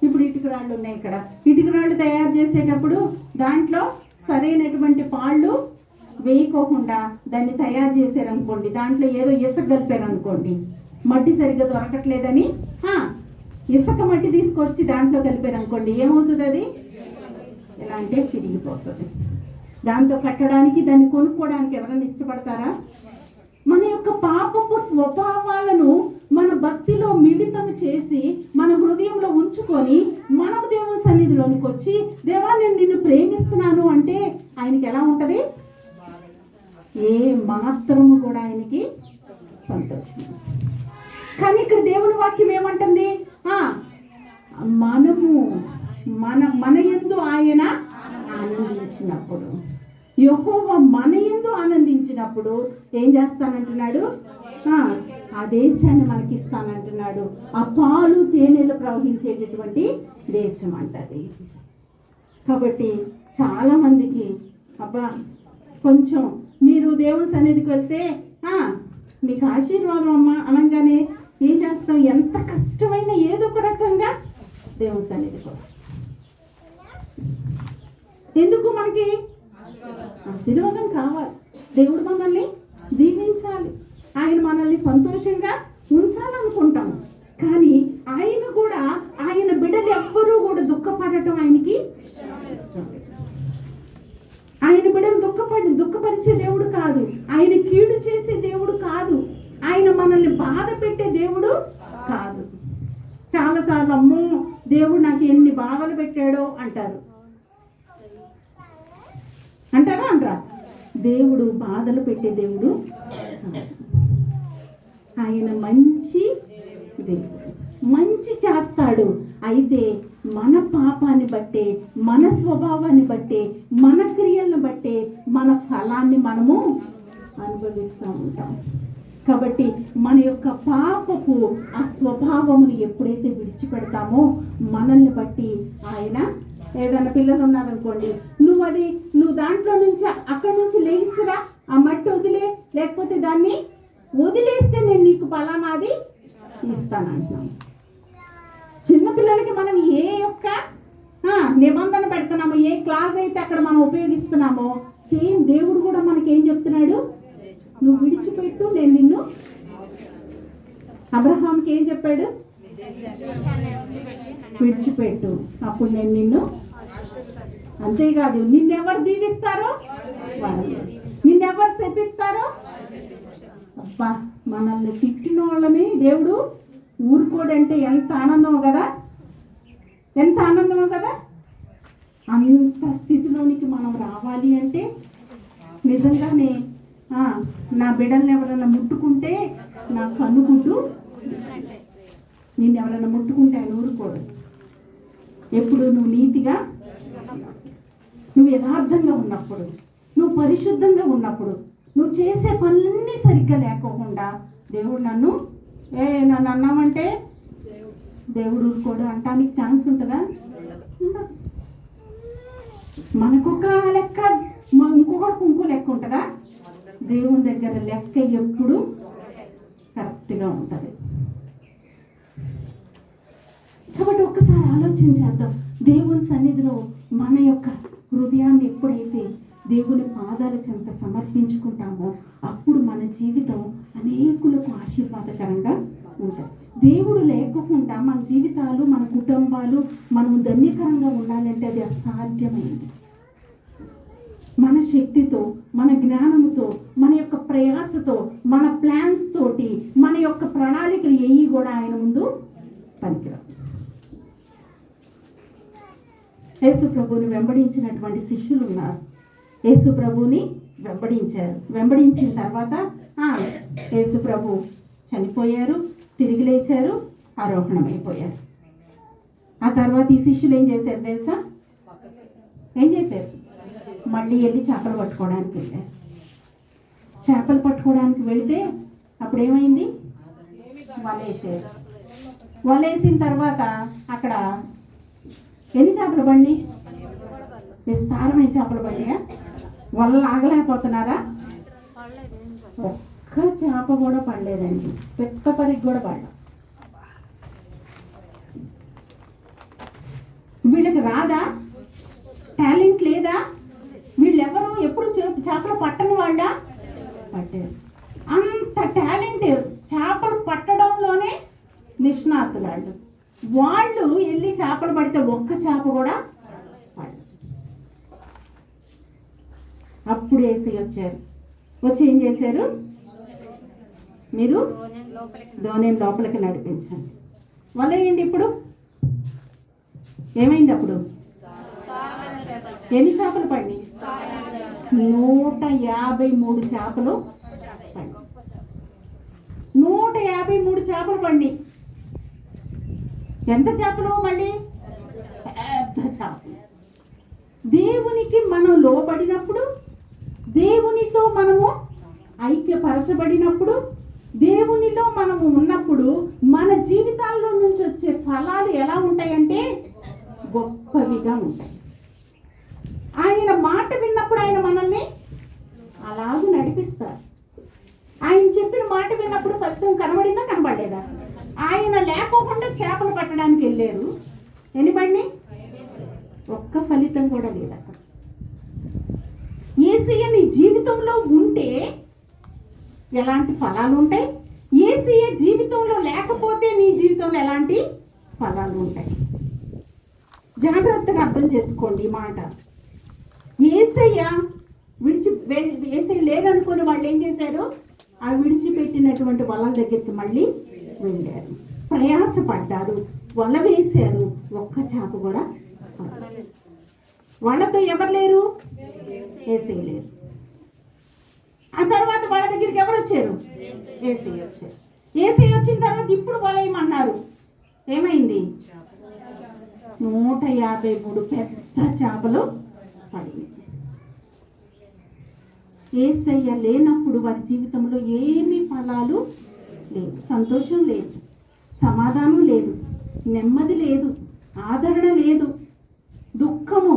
ఇప్పుడు ఇటుక రాళ్ళు ఉన్నాయి ఇక్కడ. ఇటుక రాళ్ళు తయారు చేసేటప్పుడు దాంట్లో సరైనటువంటి పాళ్ళు వేయకోకుండా దాన్ని తయారు చేశారనుకోండి, దాంట్లో ఏదో ఇసుక కలిపారనుకోండి, మట్టి సరిగ్గా దొరకట్లేదని ఇసుక మట్టి తీసుకొచ్చి దాంట్లో కలిపారనుకోండి, ఏమవుతుంది? అది ఎలా అంటే విరిగిపోతుంది. దాంతో కట్టడానికి, దాన్ని కొనుక్కోవడానికి ఎవరైనా ఇష్టపడతారా? మన యొక్క పాపపు స్వభావాలను మన భక్తిలో మిళితం చేసి మన హృదయంలో ఉంచుకొని మనం దేవుని సన్నిధిలోనికి వచ్చి, దేవా నేను నిన్ను ప్రేమిస్తున్నాను అంటే ఆయనకి ఎలా ఉంటుంది? ఏ మాత్రము కూడా ఆయనకి సంతోషం. కానీ ఇక్కడ దేవుని వాక్యం ఏమంటుంది? మన యందు ఆయన ఆనందించినప్పుడు, యెహోవా మన యందు ఆనందించినప్పుడు ఏం చేస్తానంటున్నాడు? ఆ దేశాన్ని మనకి ఇస్తానంటున్నాడు. ఆ పాలు తేనెలు ప్రవహించేటటువంటి దేశం అంటది. కాబట్టి చాలా మందికి అబ్బా కొంచెం మీరు దేవుని సన్నిధికి వెళ్తే మీకు ఆశీర్వాదం అమ్మా అనగానే ఏం చేస్తాం? ఎంత కష్టమైన ఏదో ఒక రకంగా దేవుని సన్నిధికి వస్తాం. ఎందుకు? మనకి ఆశీర్వాదం కావాలి. దేవుడు మనల్ని దీవించాలి, ఆయన మనల్ని సంతోషంగా ఉంచాలనుకుంటాం. కానీ ఆయన కూడా, ఆయన బిడ్డలు ఎవ్వరూ కూడా దుఃఖపడటం ఆయనకి ఇష్టం లేదు. ఆయన బిడ్డలు దుఃఖపరిచే దేవుడు కాదు, ఆయన కీడు చేసే దేవుడు కాదు, ఆయన మనల్ని బాధ పెట్టే దేవుడు కాదు. చాలాసార్లు అమ్మో దేవుడు నాకు ఎన్ని బాధలు పెట్టాడో అంటారా? అంటారా? దేవుడు బాధలు పెట్టే దేవుడు కాదు. ఆయన మంచి దేవుడు, మంచి చేస్తాడు. అయితే మన పాపాన్ని బట్టే, మన స్వభావాన్ని బట్టే, మన క్రియలను బట్టే మన ఫలాన్ని మనము అనుభవిస్తూ ఉంటాం. కాబట్టి మన యొక్క పాపపు ఆ స్వభావమును ఎప్పుడైతే విడిచిపెడతామో మనల్ని బట్టి ఆయన, ఏదైనా పిల్లలు ఉన్నారనుకోండి, నువ్వు దాంట్లో నుంచి అక్కడి నుంచి లేచిరా, ఆ మట్టి వదిలే, లేకపోతే దాన్ని వదిలేస్తే నేను నీకు ఫలానాది ఇస్తానంటున్నాను. చిన్నపిల్లలకి మనం ఏ యొక్క నిబంధన పెడుతున్నామో, ఏ క్లాస్ అయితే అక్కడ మనం ఉపయోగిస్తున్నామో, సేమ్ దేవుడు కూడా మనకి ఏం చెప్తున్నాడు? నువ్వు విడిచిపెట్టు, నేను నిన్ను. అబ్రహాంకి ఏం చెప్పాడు? విడిచిపెట్టు, అప్పుడు నేను నిన్ను. అంతేకాదు, నిన్నెవరు దీవిస్తారో వాళ్ళు, నిన్నెవరు శపిస్తారో. అబ్బా, మనల్ని తిట్టిన వాళ్ళని దేవుడు ఊరుకోడంటే ఎంత ఆనందమో కదా, ఎంత ఆనందమో కదా. అంత స్థితిలోనికి మనం రావాలి అంటే నిజంగానే నా బిడ్డల్ని ఎవరైనా ముట్టుకుంటే నా కనుగుడ్డు, నిన్ను ఎవరైనా ముట్టుకుంటే ఆయన ఊరుకోడు. ఎప్పుడు నువ్వు నీతిగా, నువ్వు యథార్థంగా ఉన్నప్పుడు, నువ్వు పరిశుద్ధంగా ఉన్నప్పుడు, నువ్వు చేసే పనులన్నీ సరిగ్గా లేకోకుండా దేవుడు నన్ను అన్నామంటే దేవుడు ఊరుకోడు అంటానికి ఛాన్స్ ఉంటుందా? మనకొక లెక్క, ఇంకొకటికి ఇంకో లెక్క ఉంటుందా? దేవుని దగ్గర లెక్క ఎప్పుడు కరెక్ట్గా ఉంటుంది. కాబట్టి ఒక్కసారి ఆలోచించేద్దాం. దేవుని సన్నిధిలో మన యొక్క హృదయాన్ని ఎప్పుడైతే దేవుని పాదాల చెంత సమర్పించుకుంటామో అప్పుడు మన జీవితం అనేకులకు ఆశీర్వాదకరంగా ఉంటుంది. దేవుడు లేకుండా మన జీవితాలు, మన కుటుంబాలు, మనం ధన్యకరంగా ఉండాలంటే అది అసాధ్యమైంది. మన శక్తితో, మన జ్ఞానంతో, మన యొక్క ప్రయాసతో, మన ప్లాన్స్ తోటి, మన యొక్క ప్రణాళికలు ఏవి కూడా ఆయన ముందు పనికిరావు. యేసు ప్రభువుని వెంబడించినటువంటి శిష్యులు ఉన్నారు. యేసు ప్రభువుని వెంబడించిన తర్వాత యేసు ప్రభు చనిపోయారు, తిరిగి లేచారు, ఆరోహణమైపోయారు. ఆ తర్వాత ఈ శిష్యులు ఏం చేశారు తెలుసా? ఏం చేశారు? మళ్ళీ వెళ్ళి చేపలు పట్టుకోవడానికి వెళ్ళారు. చేపలు పట్టుకోవడానికి వెళితే అప్పుడు ఏమైంది? వలేసారు. వలేసిన తర్వాత అక్కడ ఎన్ని చేపలు బండి? విస్తారమైన చేపలు బండియా? వల్ల ఆగలేకపోతున్నారా? ఒక్క చేప కూడా పడలేదండి, పెద్ద పరికి కూడా పడ. వీళ్ళకి రాదా? టాలెంట్ లేదా? వీళ్ళెవరు ఎప్పుడు చేపలు పట్టని వాళ్ళ? పట్టారు. అంత టాలెంట్, చేపలు పట్టడంలోనే నిష్ణాతులు వాళ్ళు వెళ్ళి చేపలు పడితే ఒక్క చేప కూడా పడలేదు. అప్పుడు వేసి వచ్చారు. వచ్చి ఏం చేశారు? మీరు ధోనిని లోపలికి నడిపించండి, వలేయండి. ఇప్పుడు ఏమైంది? అప్పుడు ఎన్ని చేపలు పడి? 153 చేపలు పడి. 153 చేపలు పడి. ఎంత చేపలు? మళ్ళీ పెద్ద చేపలు. దేవునికి మనం లోబడినప్పుడు, దేవునితో మనము ఐక్యపరచబడినప్పుడు, దేవునిలో మనము ఉన్నప్పుడు మన జీవితాల్లో నుంచి వచ్చే ఫలాలు ఎలా ఉంటాయంటే గొప్పవిగా ఉంటాయి. ఆయన మాట విన్నప్పుడు ఆయన మనల్ని అలాగూ నడిపిస్తారు. ఆయన చెప్పిన మాట విన్నప్పుడు ఫలితం కనబడిందా కనబడలేదా? ఆయన లేకోకుండా చేపలు పట్టడానికి వెళ్ళారు, ఎనిబండి ఒక్క ఫలితం కూడా లేదు అక్కడ. యేసయ్య నీ జీవితంలో ఉంటే ఎలాంటి ఫలాలు ఉంటాయి, యేసయ్య జీవితంలో లేకపోతే నీ జీవితంలో ఎలాంటి ఫలాలు ఉంటాయి? జాగ్రత్తగా అర్థం చేసుకోండి ఈ మాట. యేసయ్య యేసయ్య లేదనుకుని వాళ్ళు ఏం చేశారు? ఆ విడిచిపెట్టినటువంటి వలల దగ్గరికి మళ్ళీ వెళ్ళారు, ప్రయాసపడ్డారు, వల వేశారు, ఒక్క చేప కూడా పడలేదు. వాళ్ళతో ఎవరు లేరు? యేసయ్య లేరు. ఆ తర్వాత వాళ్ళ దగ్గరికి ఎవరు వచ్చారు? యేసయ్య వచ్చారు. యేసయ్య వచ్చిన తర్వాత ఇప్పుడు వలయమన్నారు. ఏమైంది? 153 పెద్ద చేపలు పడింది. యేసయ్య లేనప్పుడు వారి జీవితంలో ఏమీ ఫలాలు లేదు, సంతోషం లేదు, సమాధానం లేదు, నెమ్మది లేదు, ఆదరణ లేదు, దుఃఖము,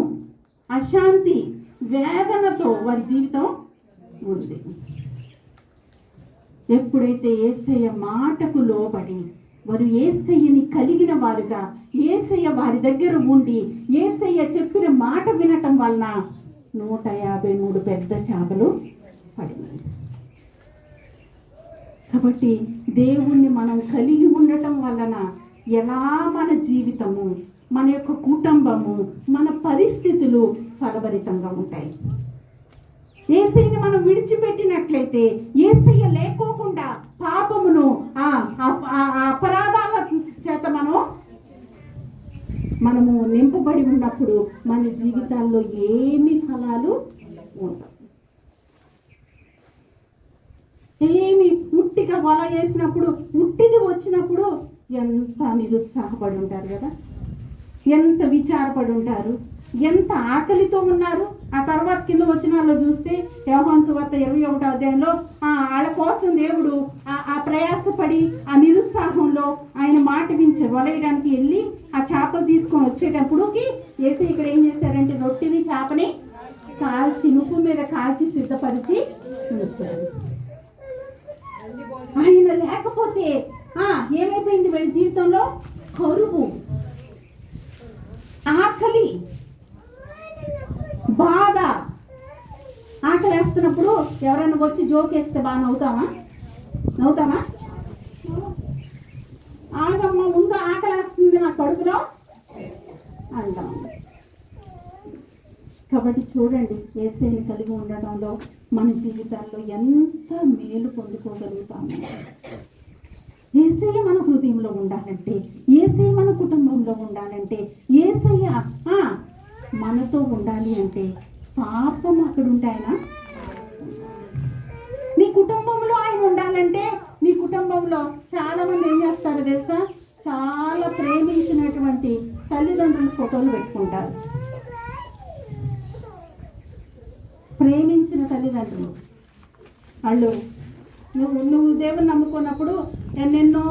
అశాంతి, వేదనతో వారి జీవితం ఉంది. ఎప్పుడైతే యేసయ్య మాటకు లోబడి వారు యేసయ్యని కలిగిన వారుగా, యేసయ్య వారి దగ్గర ఉండి యేసయ్య చెప్పిన మాట వినటం వలన 153 పెద్ద చేపలు పడినాయి. కాబట్టి దేవుణ్ణి మనం కలిగి ఉండటం వలన ఎలా మన జీవితము, మన యొక్క కుటుంబము, మన పరిస్థితులు ఫలభరితంగా ఉంటాయి. యేసయ్యని మనం విడిచిపెట్టినట్లయితే, యేసయ్య లేకోకుండా పాపమును అపరాధాల చేత మనము నింపబడి ఉన్నప్పుడు మన జీవితాల్లో ఏమి ఫలాలు ఉండవు. ఏమి ఉట్టిగా వల వేసినప్పుడు, ఉట్టిది వచ్చినప్పుడు ఎంత నిరుత్సాహపడి ఉంటారు కదా, ఎంత విచారపడి ఉంటారు, ఎంత ఆకలితో ఉన్నారు. ఆ తర్వాత కింద వచనాల్లో చూస్తే యోహాను సువార్త 21వ అధ్యాయంలో వాళ్ళ కోసం దేవుడు ఆ ప్రయాసపడి ఆ నిరుత్సాహంలో ఆయన మాట వించి వలయడానికి వెళ్ళి ఆ చేపలు తీసుకొని వచ్చేటప్పుడుకి యేసయ్య ఇక్కడ ఏం చేశారంటే రొట్టెని చేపని కాల్చి నుప్పు మీద కాల్చి సిద్ధపరిచి ఉంచారు. ఆయన లేకపోతే ఏమైపోయింది వీళ్ళ జీవితంలో? కరువు, ఆకలి, బాధ. ఆకలి వేస్తున్నప్పుడు ఎవరైనా వచ్చి జోకేస్తే బాగా నవ్వుతామా? ఆగమ్మ, ముందు ఆకలి వేస్తుంది నా కడుపులో అంటాం. కాబట్టి చూడండి, యేసయ్యని కలిగి ఉండడంలో మన జీవితాల్లో ఎంత మేలు పొందుకోగలుగుతాము. యేసయ్య మన హృదయంలో ఉండాలంటే, యేసయ్య మన కుటుంబంలో ఉండాలంటే, యేసయ్య మనతో ఉండాలి అంటే పాపం అక్కడ ఉంటే ఆయన, నీ కుటుంబంలో ఆయన ఉండాలంటే, నీ కుటుంబంలో చాలా మంది ఏం చేస్తారో తెలుసా? చాలా ప్రేమించినటువంటి తల్లిదండ్రుల ఫోటోలు పెట్టుకుంటారు. ప్రేమించిన తల్లిదండ్రులు వాళ్ళు నువ్వు దేవుని నమ్ముకున్నప్పుడు ఎన్నెన్నో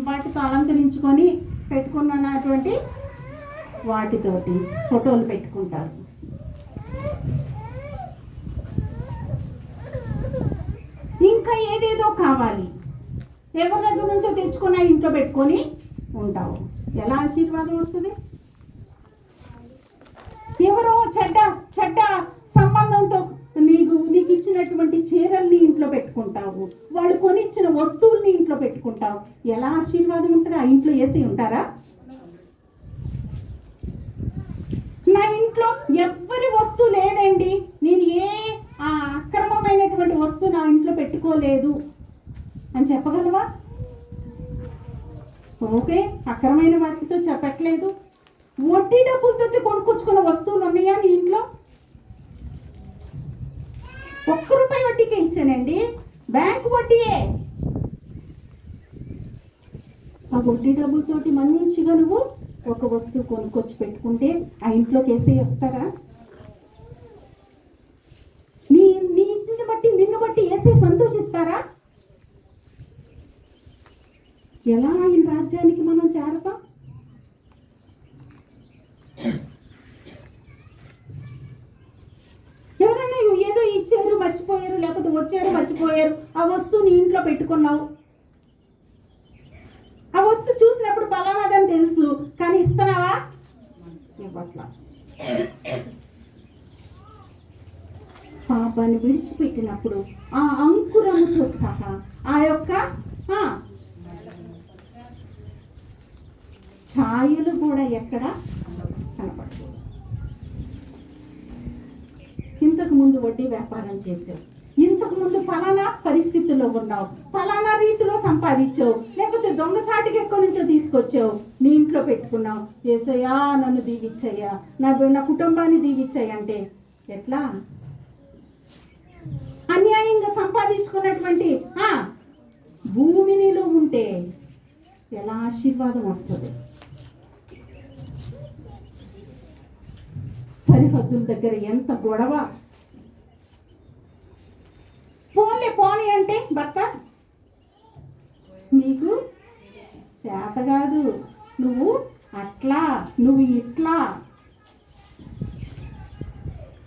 వాటితో అలంకరించుకొని పెట్టుకున్నటువంటి వాటితోటి ఫోటోలు పెట్టుకుంటారు. ఇంకా ఏదేదో కావాలి, ఎవరి దగ్గర నుంచో తెచ్చుకొని ఇంట్లో పెట్టుకొని ఉంటావు. ఎలా ఆశీర్వాదం వస్తుంది? ఎవరో చెడ్డ సంబంధంతో నీకు ఇచ్చినటువంటి చీరల్ని ఇంట్లో పెట్టుకుంటావు, వాళ్ళు కొనిచ్చిన వస్తువుల్ని ఇంట్లో పెట్టుకుంటావు. ఎలా ఆశీర్వాదం ఉంటుంది? ఆ ఇంట్లో యేసయ్య ఉంటారా? నా ఇంట్లో ఎవ్వరి వస్తువు లేదండి, నేను ఏ అక్రమమైనటువంటి వస్తువు నా ఇంట్లో పెట్టుకోలేదు అని చెప్పగలవా? ఓకే, అక్రమైన వాటితో చెప్పట్లేదు. వడ్డీ డబ్బులతో కొనుక్కొచ్చుకున్న వస్తువులు ఉన్నాయా నీ ఇంట్లో? ₹1 వడ్డీకే ఇచ్చానండి, బ్యాంకు వడ్డీయే. ఆ వడ్డీ డబ్బులతోటి మంచిగా నువ్వు ఒక వస్తువు కొనుక్కొచ్చి పెట్టుకుంటే ఆ ఇంట్లోకి వేసి వస్తారా? నీ నీ ఇంటిని బట్టి నిన్ను బట్టి వేసి సంతోషిస్తారా? ఎలా ఆయన రాజ్యానికి మనం చేరతాం? ఎవరన్నా ఏదో ఇచ్చారు మర్చిపోయారు, లేకపోతే వచ్చారు మర్చిపోయారు, ఆ వస్తువుని ఇంట్లో పెట్టుకున్నావు. ఆ వస్తువు చూసినప్పుడు పలానాదని తెలుసు, కానీ ఇస్తున్నావా? ఇవ్వట్లా. పాపాన్ని విడిచిపెట్టినప్పుడు ఆ అంకురముతో సహా ఆ యొక్క ఛాయలు కూడా ఎక్కడ కనపడదు. ఇంతకు ముందు వడ్డీ వ్యాపారం చేసావు, ఇంతకు ముందు ఫలానా పరిస్థితుల్లో ఉన్నావు, ఫలానా రీతిలో సంపాదించావు, లేకపోతే దొంగచాటికి ఎక్కడి నుంచో తీసుకొచ్చావు, నీ ఇంట్లో పెట్టుకున్నావు. యేసయ్యా నన్ను దీవిచ్చయ్యా, నా కుటుంబాన్ని దీవిచ్చయ్యా అంటే ఎట్లా? అన్యాయంగా సంపాదించుకున్నటువంటి భూమినిలో ఉంటే ఎలా ఆశీర్వాదం వస్తుంది? సరిహద్దుల దగ్గర ఎంత గొడవ. పోనీ అంటే భర్త నీకు చేత కాదు, నువ్వు అట్లా నువ్వు ఇట్లా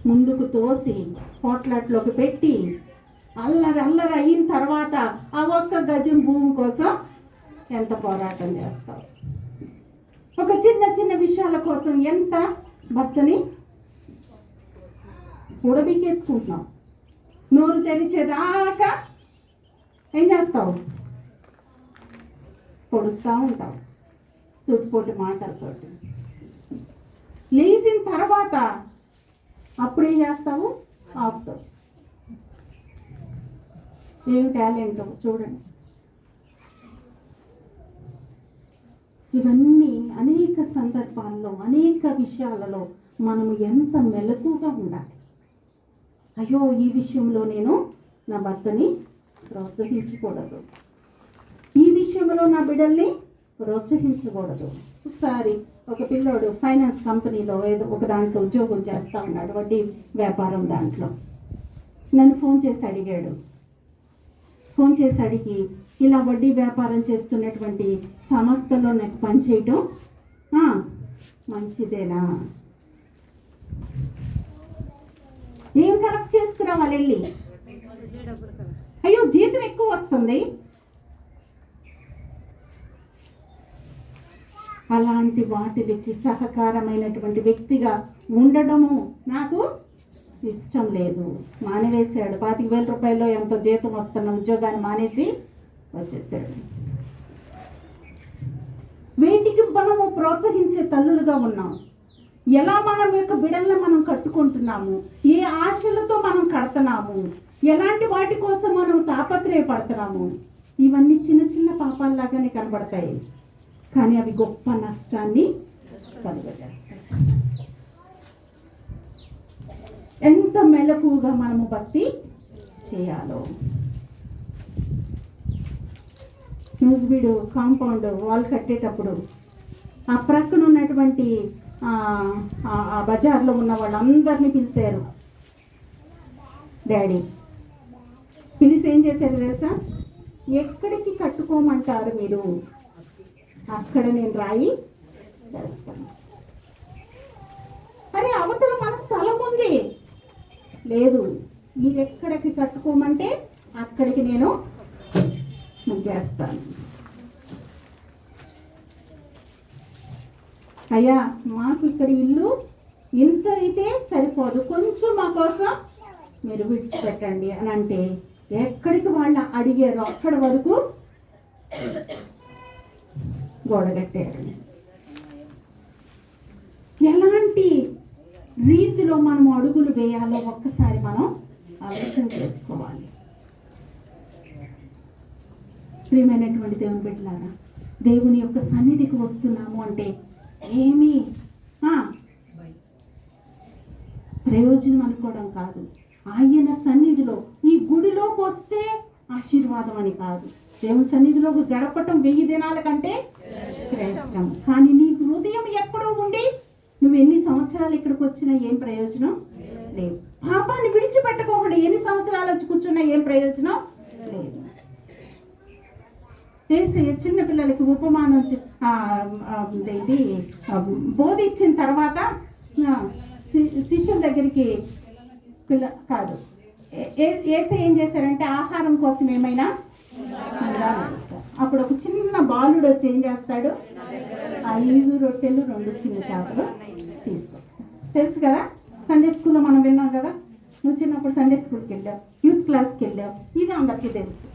ముందుకు తోసి పోట్లాట్లోకి పెట్టి అల్లరి అయిన తర్వాత ఆ ఒక్క గజం భూమి కోసం ఎంత పోరాటం చేస్తావు? ఒక చిన్న విషయాల కోసం ఎంత భర్తని ఉడబికేసుకుంటున్నావు. నోరు తెరిచేదాకా ఏం చేస్తావు? పొడుస్తూ ఉంటావు సుట్టుపోటు మాటలతోటి. లేచిన తర్వాత అప్పుడేం చేస్తావు? ఆపుతావు. ఏం టాలెంట్ చూడండి. ఇవన్నీ అనేక సందర్భాల్లో అనేక విషయాలలో మనము ఎంత మెలకుగా ఉండాలి. అయ్యో ఈ విషయంలో నేను నా భర్తని ప్రోత్సహించకూడదు, ఈ విషయంలో నా బిడ్డల్ని ప్రోత్సహించకూడదు. ఒకసారి ఒక పిల్లోడు ఫైనాన్స్ కంపెనీలో ఏదో ఒక దాంట్లో ఉద్యోగం చేస్తూ ఉన్నాడు, వడ్డీ వ్యాపారం దాంట్లో. నన్ను ఫోన్ చేసి అడిగి ఇలా వడ్డీ వ్యాపారం చేస్తున్నటువంటి సంస్థలో నాకు పనిచేయటం మంచిదేనా? ఏం కలెక్ట్ చేసుకురావాలి వెళ్ళి? అయ్యో జీతం ఎక్కువ వస్తుంది. అలాంటి వాటికి సహకారమైనటువంటి వ్యక్తిగా ఉండడము నాకు ఇష్టం లేదు. మానేవేశాడు. 25,000 రూపాయలు ఎంతో జీతం వస్తున్న ఉద్యోగాన్ని మానేసి వచ్చేసాడు. వీటికి మనము ప్రోత్సహించే తల్లులుగా ఉన్నాం. ఎలా మనం యొక్క బిడల్ని మనం కట్టుకుంటున్నాము, ఏ ఆశలతో మనం కడుతున్నాము, ఎలాంటి వాటి కోసం మనం తాపత్రయపడుతున్నాము, ఇవన్నీ చిన్న పాపాల్లాగానే కనబడతాయి, కానీ అవి గొప్ప నష్టాన్ని కలుగజేస్తాయి. ఎంత మెలకుగా మనము భక్తి చేయాలో. న్యూజిబీడు కాంపౌండ్ వాల్ కట్టేటప్పుడు ఆ ప్రక్కన ఉన్నటువంటి ఆ బజార్లో ఉన్న వాళ్ళందరినీ పిలిచారు. డాడీ పిలిచి ఏం చేశారు తెలుసా? ఎక్కడికి కట్టుకోమంటారు మీరు, అక్కడ నేను రాయి చేస్తాను. అరే అవతల మన స్థలం ఉంది, లేదు మీరు ఎక్కడికి కట్టుకోమంటే అక్కడికి నేను ముగ్గేస్తాను. అయ్యా మాకు ఇక్కడ ఇల్లు ఇంత అయితే సరిపోదు, కొంచెం మా కోసం మీరు విడిచిపెట్టండి అని అంటే ఎక్కడికి వాళ్ళు అడిగారో అక్కడి వరకు గోడగట్టారు. ఎలాంటి రీతిలో మనం అడుగులు వేయాలో ఒక్కసారి మనం ఆలోచన చేసుకోవాలి. ప్రియమైనటువంటి దేవుని బిడ్డలారా, దేవుని యొక్క సన్నిధికి వస్తున్నాము అంటే ఏమీ ప్రయోజనం అనుకోవడం కాదు. ఆయన సన్నిధిలో ఈ గుడిలోకి వస్తే ఆశీర్వాదం అని కాదు. దేవుని సన్నిధిలోకి గడపటం 1000 దినాల కంటే శ్రేష్టం. కానీ నీకు ఉదయం ఎక్కడో ఉండి నువ్వు ఎన్ని సంవత్సరాలు ఇక్కడికి వచ్చినా ఏం ప్రయోజనం లేదు. పాపాన్ని విడిచిపెట్టుకోకుండా ఎన్ని సంవత్సరాలు వచ్చి కూర్చున్నా ఏం ప్రయోజనం లేదు. యేసయ్య చిన్న పిల్లలకి ఉపమానం ఏంటి బోధించిన తర్వాత శిష్యుల దగ్గరికి కాదు, యేసయ్య ఏం చేశారంటే ఆహారం కోసం ఏమైనా అప్పుడు ఒక చిన్న బాలుడు వచ్చి ఏం చేస్తాడు, 5 రొట్టెలు 2 చిన్న చేపలు తీసుకొస్తాడు. తెలుసు కదా, సండే స్కూల్లో మనం విన్నాం కదా, నువ్వు చిన్నప్పుడు సండే స్కూల్కి వెళ్ళావు, యూత్ క్లాస్కి వెళ్ళావు, ఇది అందరికీ తెలుసు.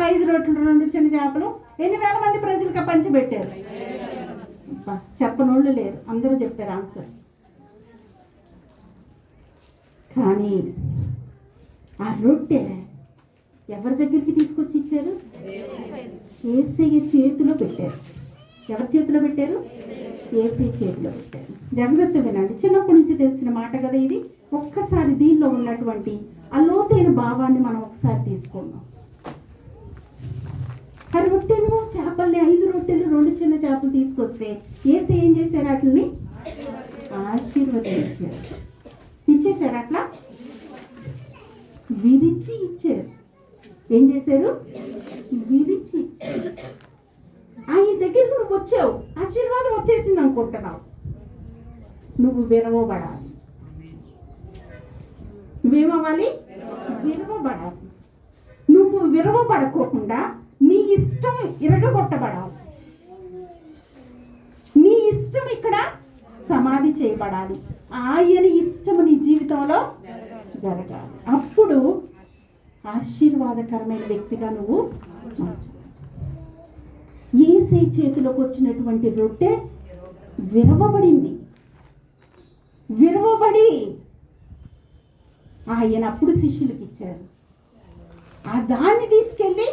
5 రొట్టెలు 2 చిన్న చేపలు ఎన్ని వేల మంది ప్రజలకు పంచిపెట్టారు? చెప్పనోళ్ళు లేరు, అందరూ చెప్పారు ఆన్సర్. కానీ ఆ రొట్టె ఎవరి దగ్గరికి తీసుకొచ్చి ఇచ్చారు? యేసయ్య చేతిలో పెట్టారు. ఎవరి చేతిలో పెట్టారు? యేసయ్య చేతిలో పెట్టారు. జాగ్రత్త వినండి, చిన్నప్పటి నుంచి తెలిసిన మాట కదా ఇది. ఒక్కసారి దీనిలో ఉన్నటువంటి ఆ లోతైన భావాన్ని మనం ఒకసారి తీసుకుందాం. ఆ రొట్టెను చేపల్ని 5 రొట్టెలు 2 చిన్న చేపలు తీసుకొస్తే యేసయ్య ఏం చేశారు? వాటిని ఆశీర్వదించారు. ఇచ్చేసారు, అట్లా విరిచి ఇచ్చారు. ఏం చేశారు? విరిచి ఇచ్చారు. ఆయన దగ్గరకు నువ్వు వచ్చావు, ఆశీర్వాదం వచ్చేసింది అనుకుంటున్నావు. నువ్వు విరవబడాలి. నువ్వేమవ్వాలి? విరవబడాలి. నువ్వు విరవబడకోకుండా నీ ఇష్టం ఇరగగొట్టబడాలి. నీ ఇష్టం ఇక్కడ సమాధి చేయబడాలి. ఆయన ఇష్టము నీ జీవితంలో జరగాలి. అప్పుడు ఆశీర్వాదకరమైన వ్యక్తిగా నువ్వు మార్చాలి. యేసయ్య చేతిలోకి వచ్చినటువంటి రొట్టె విరవబడింది. విరవబడి ఆయన అప్పుడు శిష్యులకు ఇచ్చారు. ఆ దాన్ని తీసుకెళ్ళి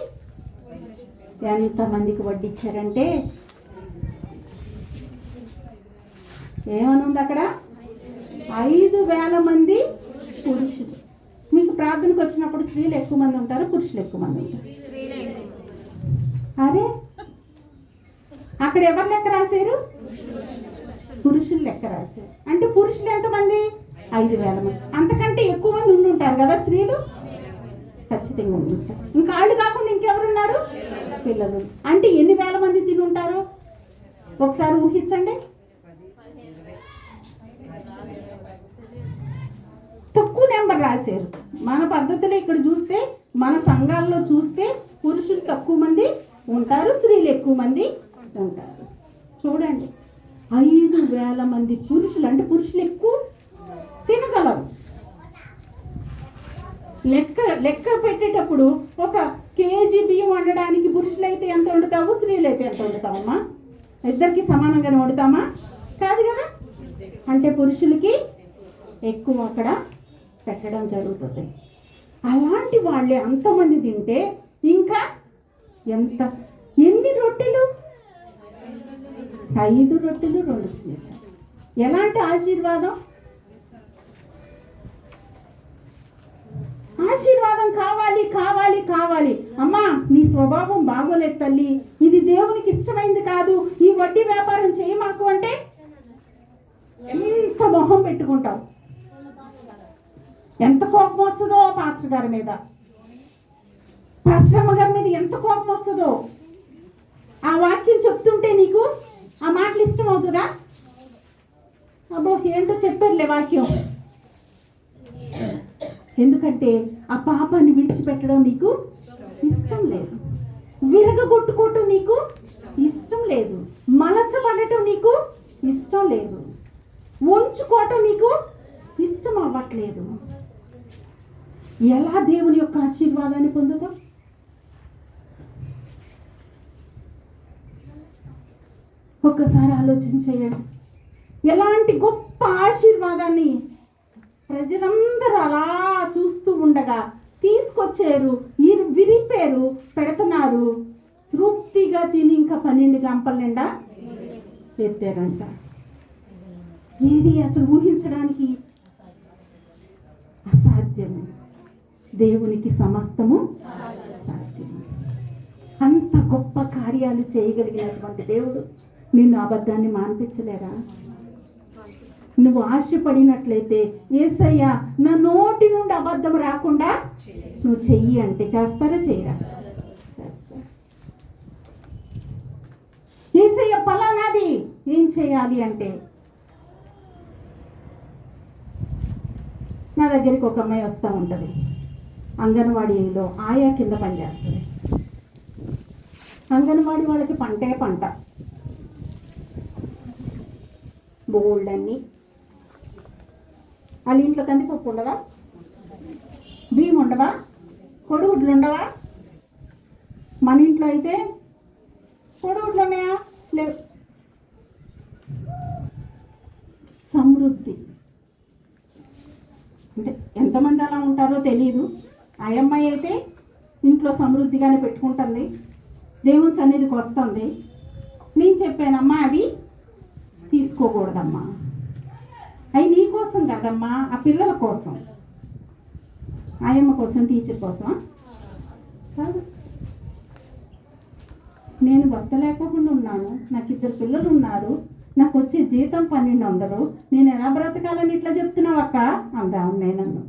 ఎంతమందికి వడ్డించారంటే ఏమనుంది అక్కడ? 5,000 మంది పురుషులు. మీకు ప్రార్థనకు వచ్చినప్పుడు స్త్రీలు ఎక్కువ మంది ఉంటారు, పురుషులు ఎక్కువ మంది ఉంటారు? అరే, అక్కడ ఎవరు లెక్క రాశారు? పురుషులు లెక్క రాశారు. అంటే పురుషులు ఎంతమంది? 5,000 మంది. అంతకంటే ఎక్కువ మంది ఉండి ఉంటారు కదా స్త్రీలు, ఖచ్చితంగా ఉండి ఉంటారు. ఇంకా వాళ్ళు కాకుండా ఇంకెవరున్నారు? పిల్లలు. అంటే ఎన్ని వేల మంది తిని ఉంటారు ఒకసారి ఊహించండి. తక్కువ నెంబర్ రాశారు. మన పద్ధతిలో ఇక్కడ చూస్తే, మన సంఘాల్లో చూస్తే పురుషులు తక్కువ మంది ఉంటారు, స్త్రీలు ఎక్కువ మంది ఉంటారు. చూడండి, 5,000 మంది పురుషులు. అంటే పురుషులు ఎక్కువ తినగలరు. లెక్క పెట్టేటప్పుడు 1 కేజీ బియ్యం వండడానికి పురుషులైతే ఎంత వండుతావు, స్త్రీలైతే ఎంత వండుతావమ్మా? ఇద్దరికి సమానంగానే వండుతామా? కాదు కదా. అంటే పురుషులకి ఎక్కువ అక్కడ పెట్టడం జరుగుతుంది. అలాంటి వాళ్ళే అంతమంది తింటే ఇంకా ఎన్ని రొట్టెలు? 5 రొట్టెలు 2 చిన్న చేపలు. ఎలాంటి ఆశీర్వాదం? ఆశీర్వాదం కావాలి కావాలి కావాలి. అమ్మా, నీ స్వభావం బాగోలేదు తల్లి, ఇది దేవునికి ఇష్టమైంది కాదు, ఈ వడ్డీ వ్యాపారం చేయమాకు అంటే ఎంత మొహం పెట్టుకుంటావు. ఎంత కోపం వస్తుందో పాస్టర్ గారి మీద, పాస్టర్ అమ్మగారి మీద ఎంత కోపం వస్తుందో. ఆ వాక్యం చెప్తుంటే నీకు ఆ మాటలు ఇష్టం అవుతుందా? అబ్బో, ఏంటో చెప్పారులే వాక్యం. ఎందుకంటే ఆ పాపాన్ని విడిచిపెట్టడం నీకు ఇష్టం లేదు. విరగగొట్టుకోవటం నీకు ఇష్టం లేదు. మలచబడటం నీకు ఇష్టం లేదు. వంచుకోవటం నీకు ఇష్టం అవ్వట్లేదు. ఎలా దేవుని యొక్క ఆశీర్వాదాన్ని పొందుతాం? ఒక్కసారి ఆలోచన చేయండి. ఎలాంటి గొప్ప ఆశీర్వాదాన్ని ప్రజలందరూ అలా చూస్తూ ఉండగా తీసుకొచ్చారు, విరిపారు, పెడుతున్నారు. తృప్తిగా తిని ఇంకా 12 గంపల నిండా ఎత్తారంట. ఏది అసలు ఊహించడానికి అసాధ్యము. దేవునికి సమస్తము సాధ్యము. అంత గొప్ప కార్యాలు చేయగలిగినటువంటి దేవుడు నిన్ను అబద్ధాన్ని మాన్పించలేరా? నువ్వు ఆశపడినట్లయితే యేసయ్య నా నోటి నుండి అబద్ధం రాకుండా నువ్వు చెయ్యి అంటే చేస్తారా? చేయరా? చేస్తా. యేసయ్య పలానాది ఏం చేయాలి అంటే, నా దగ్గరికి ఒక అమ్మాయి వస్తూ ఉంటుంది, అంగన్వాడీలో ఆయా కింద పనిచేస్తుంది. అంగన్వాడీ వాళ్ళకి పంటే పంట, బోల్డ్ అన్ని. వాళ్ళ ఇంట్లో కందిపప్పు ఉండవా? బియ్యం ఉండవా? కొడుగుడ్లు ఉండవా? మన ఇంట్లో అయితే కొడుగుడ్లు ఉన్నాయా? లేవు. సమృద్ధి అంటే ఎంతమంది అలా ఉంటారో తెలియదు. ఆ అమ్మాయి అయితే ఇంట్లో సమృద్ధిగానే పెట్టుకుంటుంది, దేవుని సన్నిధికి వస్తుంది. నేను చెప్పానమ్మా, అవి తీసుకోకూడదమ్మా, అవి నీ కోసం కదమ్మా, ఆ పిల్లల కోసం, ఆయమ్మ కోసం, టీచర్ కోసం కాదు. నేను భర్త లేకుండా ఉన్నాను, నాకు 2 పిల్లలు ఉన్నారు, నాకు వచ్చే జీతం 1200, నేను ఎలా బ్రతకాలని ఇట్లా చెప్తున్నావు అక్క అందా నన్ను.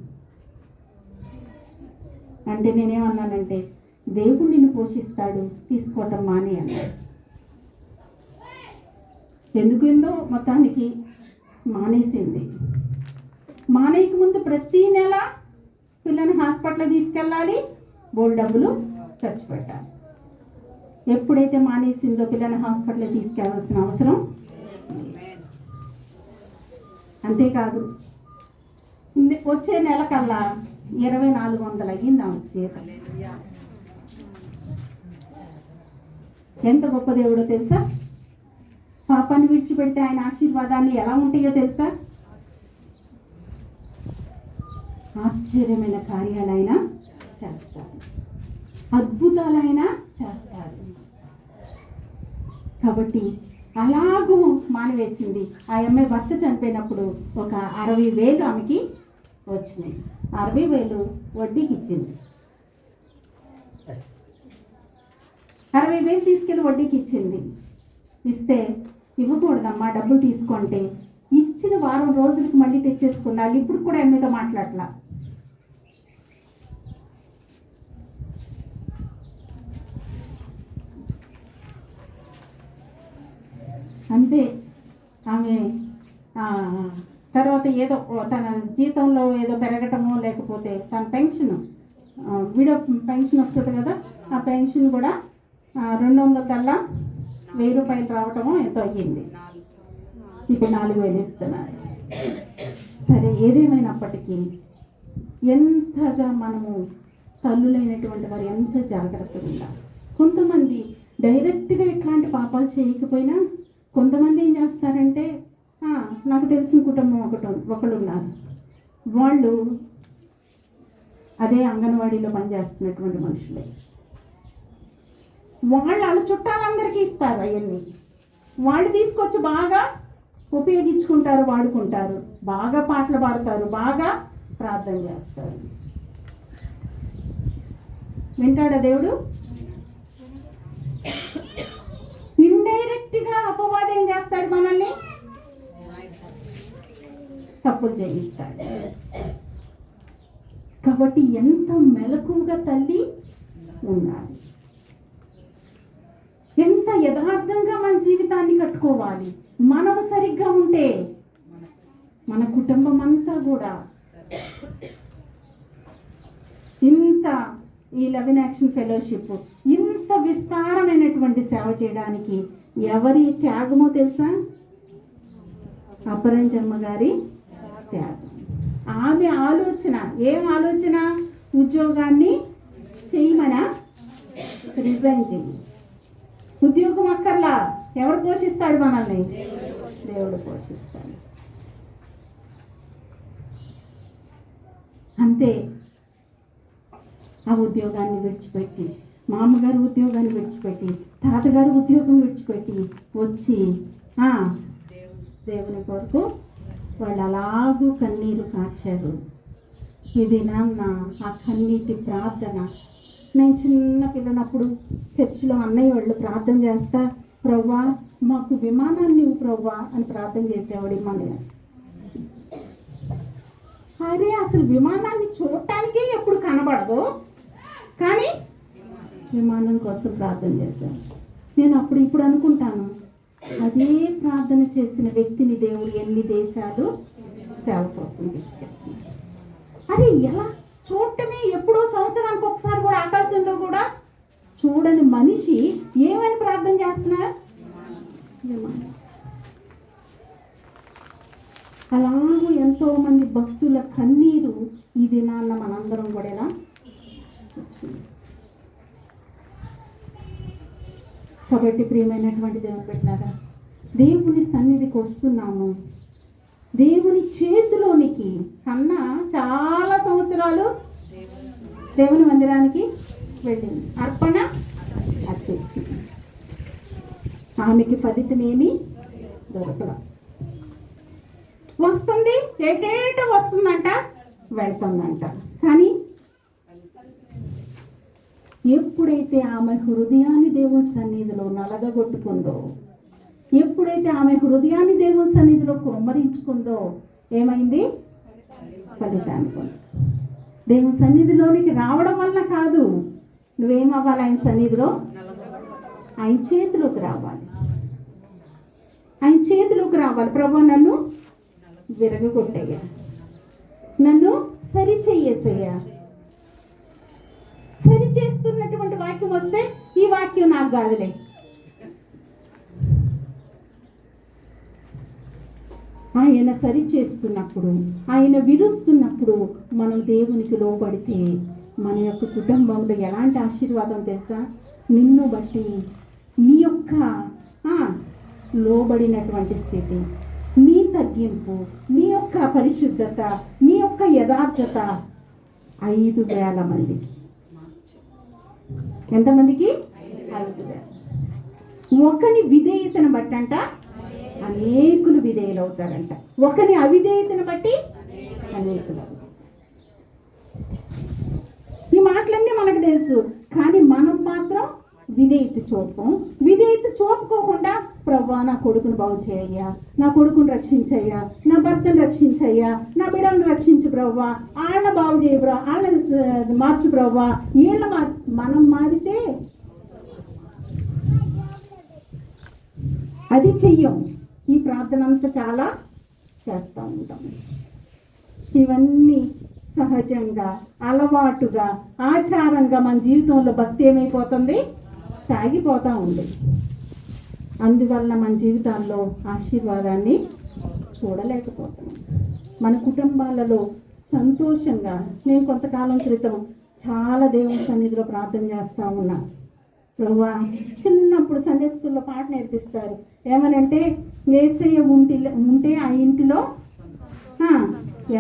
అంటే నేనేమన్నానంటే, దేవుడు నిన్ను పోషిస్తాడు, తీసుకోవటం మానే అన్నాడు. ఎందుకేందో మొత్తానికి మానేసింది. మానేయక ముందు ప్రతి నెల పిల్లని హాస్పిటల్ తీసుకెళ్ళాలి, బోల్ డబ్బులు ఖర్చు పెట్టాలి. ఎప్పుడైతే మానేసిందో పిల్లని హాస్పిటల్ తీసుకెళ్లాల్సిన అవసరం. అంతేకాదు, వచ్చే నెల కల్లా 2400 అయ్యింది ఆమె జీతం. ఎంత గొప్ప దేవుడో తెలుసా? పాపాన్ని విడిచిపెడితే ఆయన ఆశీర్వాదాన్ని ఎలా ఉంటాయో తెలుసా? ఆశ్చర్యమైన కార్యాలైనా చేస్తారు, అద్భుతాలైనా చేస్తారు. కాబట్టి అలాగూ మానివేసింది. ఆ అమ్మాయి భర్త చనిపోయినప్పుడు ఒక 60,000 ఆమెకి వచ్చినాయి. 60,000 వడ్డీకి ఇచ్చింది. 60,000 తీసుకెళ్ళి వడ్డీకి ఇచ్చింది. ఇస్తే, ఇవ్వకూడదమ్మా డబ్బులు తీసుకుంటే, ఇచ్చిన వారం రోజులకి మళ్ళీ తెచ్చేసుకుంది. వాళ్ళు ఇప్పుడు కూడా అమ్మతో మాట్లాడలా. అంతే. ఆమె తర్వాత ఏదో తన జీతంలో ఏదో పెరగటమో, లేకపోతే తన పెన్షన్, విడో పెన్షన్ వస్తుంది కదా, ఆ పెన్షన్ కూడా 200 కల్లా 1000 రూపాయలు రావటమో ఎంతో అయ్యింది. ఇప్పుడు 4,000 ఇస్తున్నారు. సరే, ఏదేమైనప్పటికీ ఎంతగా మనము తల్లులైనటువంటి వారు ఎంత జాగ్రత్తగా ఉండాలి. కొంతమంది డైరెక్ట్గా ఇట్లాంటి పాపాలు చేయకపోయినా, కొంతమంది ఏం చేస్తారంటే, నాకు తెలిసిన కుటుంబం ఒకళ్ళు ఉన్నారు, వాళ్ళు అదే అంగన్వాడీలో పనిచేస్తున్నటువంటి మనుషులే. వాళ్ళ చుట్టాలందరికీ ఇస్తారు అవన్నీ. వాళ్ళు తీసుకొచ్చి బాగా ఉపయోగించుకుంటారు, వాడుకుంటారు, బాగా పాటలు పాడతారు, బాగా ప్రార్థన చేస్తారు. వింటాడా దేవుడు? ఇండైరెక్ట్గా అపవాదం ఏం చేస్తాడు? మనల్ని తప్పులు చేయిస్తాడు. కాబట్టి ఎంత మెలకువగా తల్లి ఉండాలి, ఎంత యథార్థంగా మన జీవితాన్ని కట్టుకోవాలి. మనము సరిగ్గా ఉంటే మన కుటుంబం అంతా కూడా ఇంత ఈ లవ్ ఇన్ యాక్షన్ ఫెలోషిప్ ఇంత విస్తారమైనటువంటి సేవ చేయడానికి ఎవరి త్యాగమో తెలుసా? అపరంజమ్మ గారి త్యాగం. ఆమె ఆలోచన ఏం ఆలోచన? ఉద్యోగాన్ని చేయమనా, రిజైన్ చెయ్యి. ఉద్యోగం అక్కర్లా, ఎవరు పోషిస్తాడు మనల్ని? దేవుడు పోషిస్తాడు. అంతే. ఆ ఉద్యోగాన్ని విడిచిపెట్టి, మా అమ్మగారు ఉద్యోగాన్ని విడిచిపెట్టి, తాతగారు ఉద్యోగం విడిచిపెట్టి వచ్చి దేవుని కొరకు వాళ్ళు అలాగూ కన్నీరు కార్చారు. ఇది నాన్న ఆ కన్నీటి ప్రార్థన నేను చిన్న పిల్లనప్పుడు చర్చిలో అన్నయ్య వాళ్ళు ప్రార్థన చేస్తా, ప్రవ్వా మాకు విమానాన్ని ఇవ్వు ప్రవ్వా అని ప్రార్థన చేసేవాడు మన. అరే అసలు విమానాన్ని చూడటానికే ఎప్పుడు కనబడదు, కానీ విమానం కోసం ప్రార్థన చేశాను. నేను ఇప్పుడు అనుకుంటాను, అదే ప్రార్థన చేసిన వ్యక్తిని దేవుడు ఎన్ని దేశాలు సేవ కోసం తీసుకెళ్తున్నారు. అరే ఎలా చూడటమే, ఎప్పుడో సంవత్సరానికి ఒకసారి కూడా ఆకాశంలో కూడా చూడని మనిషి ఏమని ప్రార్థన చేస్తున్నారు? అలాగూ ఎంతో మంది భక్తుల కన్నీరు ఈ దినాన్న మనందరం కూడా ఎలా కాబట్టి ప్రియమైనటువంటి దేవుని పెట్టినారా, దేవుని సన్నిధికి వస్తున్నాము. దేవుని చేతిలోనికి కన్నా చాలా సంవత్సరాలు దేవుని మందిరానికి వెళ్ళింది, అర్పణ అర్పించింది. ఆమెకి ఫలితమేమి దొరకల. వస్తుంది, ఏటేట వస్తుందంట, వెళ్తుందంట. కానీ ఎప్పుడైతే ఆమె హృదయాన్ని దేవుని సన్నిధిలో నలగగొట్టుకుందో, ఎప్పుడైతే ఆమె హృదయాన్ని దేవుని సన్నిధిలో కుమ్మరించుకుందో, ఏమైంది? ఫలితాన్ని. దేవుని సన్నిధిలోనికి రావడం వల్ల కాదు, నువ్వేమవ్వాలి? ఆయన సన్నిధిలో, ఆయన చేతిలోకి రావాలి. ఆయన చేతిలోకి రావాలి. ప్రభు నన్ను విరగొట్టయ్యా, నన్ను సరి చెయ్యేసయ్యా. సరి చేస్తున్నటువంటి వాక్యం వస్తే ఈ వాక్యం నాకు కాదులే, ఆయన సరి చేస్తున్నప్పుడు, ఆయన విరుస్తున్నప్పుడు మనం దేవునికి లోబడితే మన యొక్క కుటుంబంలో ఎలాంటి ఆశీర్వాదం తెలుసా? నిన్ను బట్టి నీ యొక్క లోబడినటువంటి స్థితి, నీ తగ్గింపు, నీ యొక్క పరిశుద్ధత, నీ యొక్క యథార్థత 5,000 మందికి. ఎంతమందికి? 5,000. ఒకని విధేయతను బట్టంట అనేకులు విధేయులు అవుతారంట, ఒకని అవిధేయతను బట్టి అనేకులు. ఈ మాటలన్నీ మనకు తెలుసు, కానీ మనం మాత్రం విధేయత చూపం. విధేయత చూపుకోకుండా ప్రభువా నా కొడుకును బాగు చేయయ్యా, నా కొడుకును రక్షించయ్యా, నా భర్తను రక్షించయ్యా, నా బిడ్డలను రక్షించు ప్రభువా, వాళ్ళని బాగు చేయ బ్రో, వాళ్ళని మార్చు ప్రభువా, వీళ్ళ మనం మారితే అది చెయ్యం. ఈ ప్రార్థన అంతా చాలా చేస్తూ ఉంటాం. ఇవన్నీ సహజంగా, అలవాటుగా, ఆచారంగా మన జీవితంలో భక్తి ఏమైపోతుంది? సాగిపోతూ ఉంది. అందువల్ల మన జీవితాల్లో ఆశీర్వాదాన్ని చూడలేకపోతున్నాం. మన కుటుంబాలలో సంతోషంగా, నేను కొంతకాలం క్రితం చాలా దేవుని సన్నిధిలో ప్రార్థన చేస్తూ ఉన్నా. ప్రభువా, చిన్నప్పుడు సండే స్కూల్లో పాట నేర్పిస్తారు, ఏమనంటే యేసయ్య ఉంటే ఆ ఇంటిలో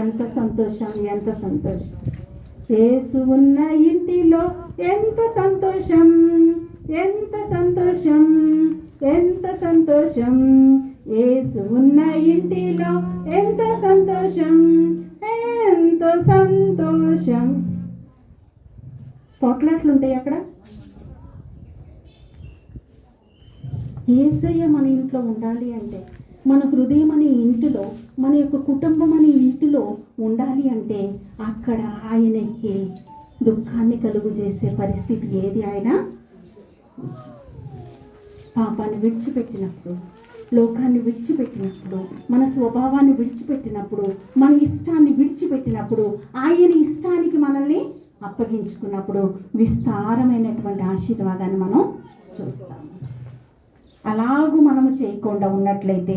ఎంత సంతోషం, ఎంత సంతోషం. యేసు ఉన్న ఇంటిలో ఎంత సంతోషం, ఎంత సంతోషం, ఎంత సంతోషం. యేసు ఉన్న ఇంటిలో ఎంత సంతోషం, ఎంతో సంతోషం. పొట్లాట్లు ఉంటాయి అక్కడ. యేసయ్య మన ఇంట్లో ఉండాలి అంటే, మన హృదయం అనే ఇంటిలో, మన యొక్క కుటుంబం అనే ఇంటిలో ఉండాలి అంటే, అక్కడ ఆయనకి దుఃఖాన్ని కలుగు చేసే పరిస్థితి ఏది? ఆయన పాపాన్ని విడిచిపెట్టినప్పుడు, లోకాన్ని విడిచిపెట్టినప్పుడు, మన స్వభావాన్ని విడిచిపెట్టినప్పుడు, మన ఇష్టాన్ని విడిచిపెట్టినప్పుడు, ఆయన ఇష్టానికి మనల్ని అప్పగించుకున్నప్పుడు విస్తారమైనటువంటి ఆశీర్వాదాన్ని మనం చూస్తాము. అలాగూ మనము చేయకుండా ఉన్నట్లయితే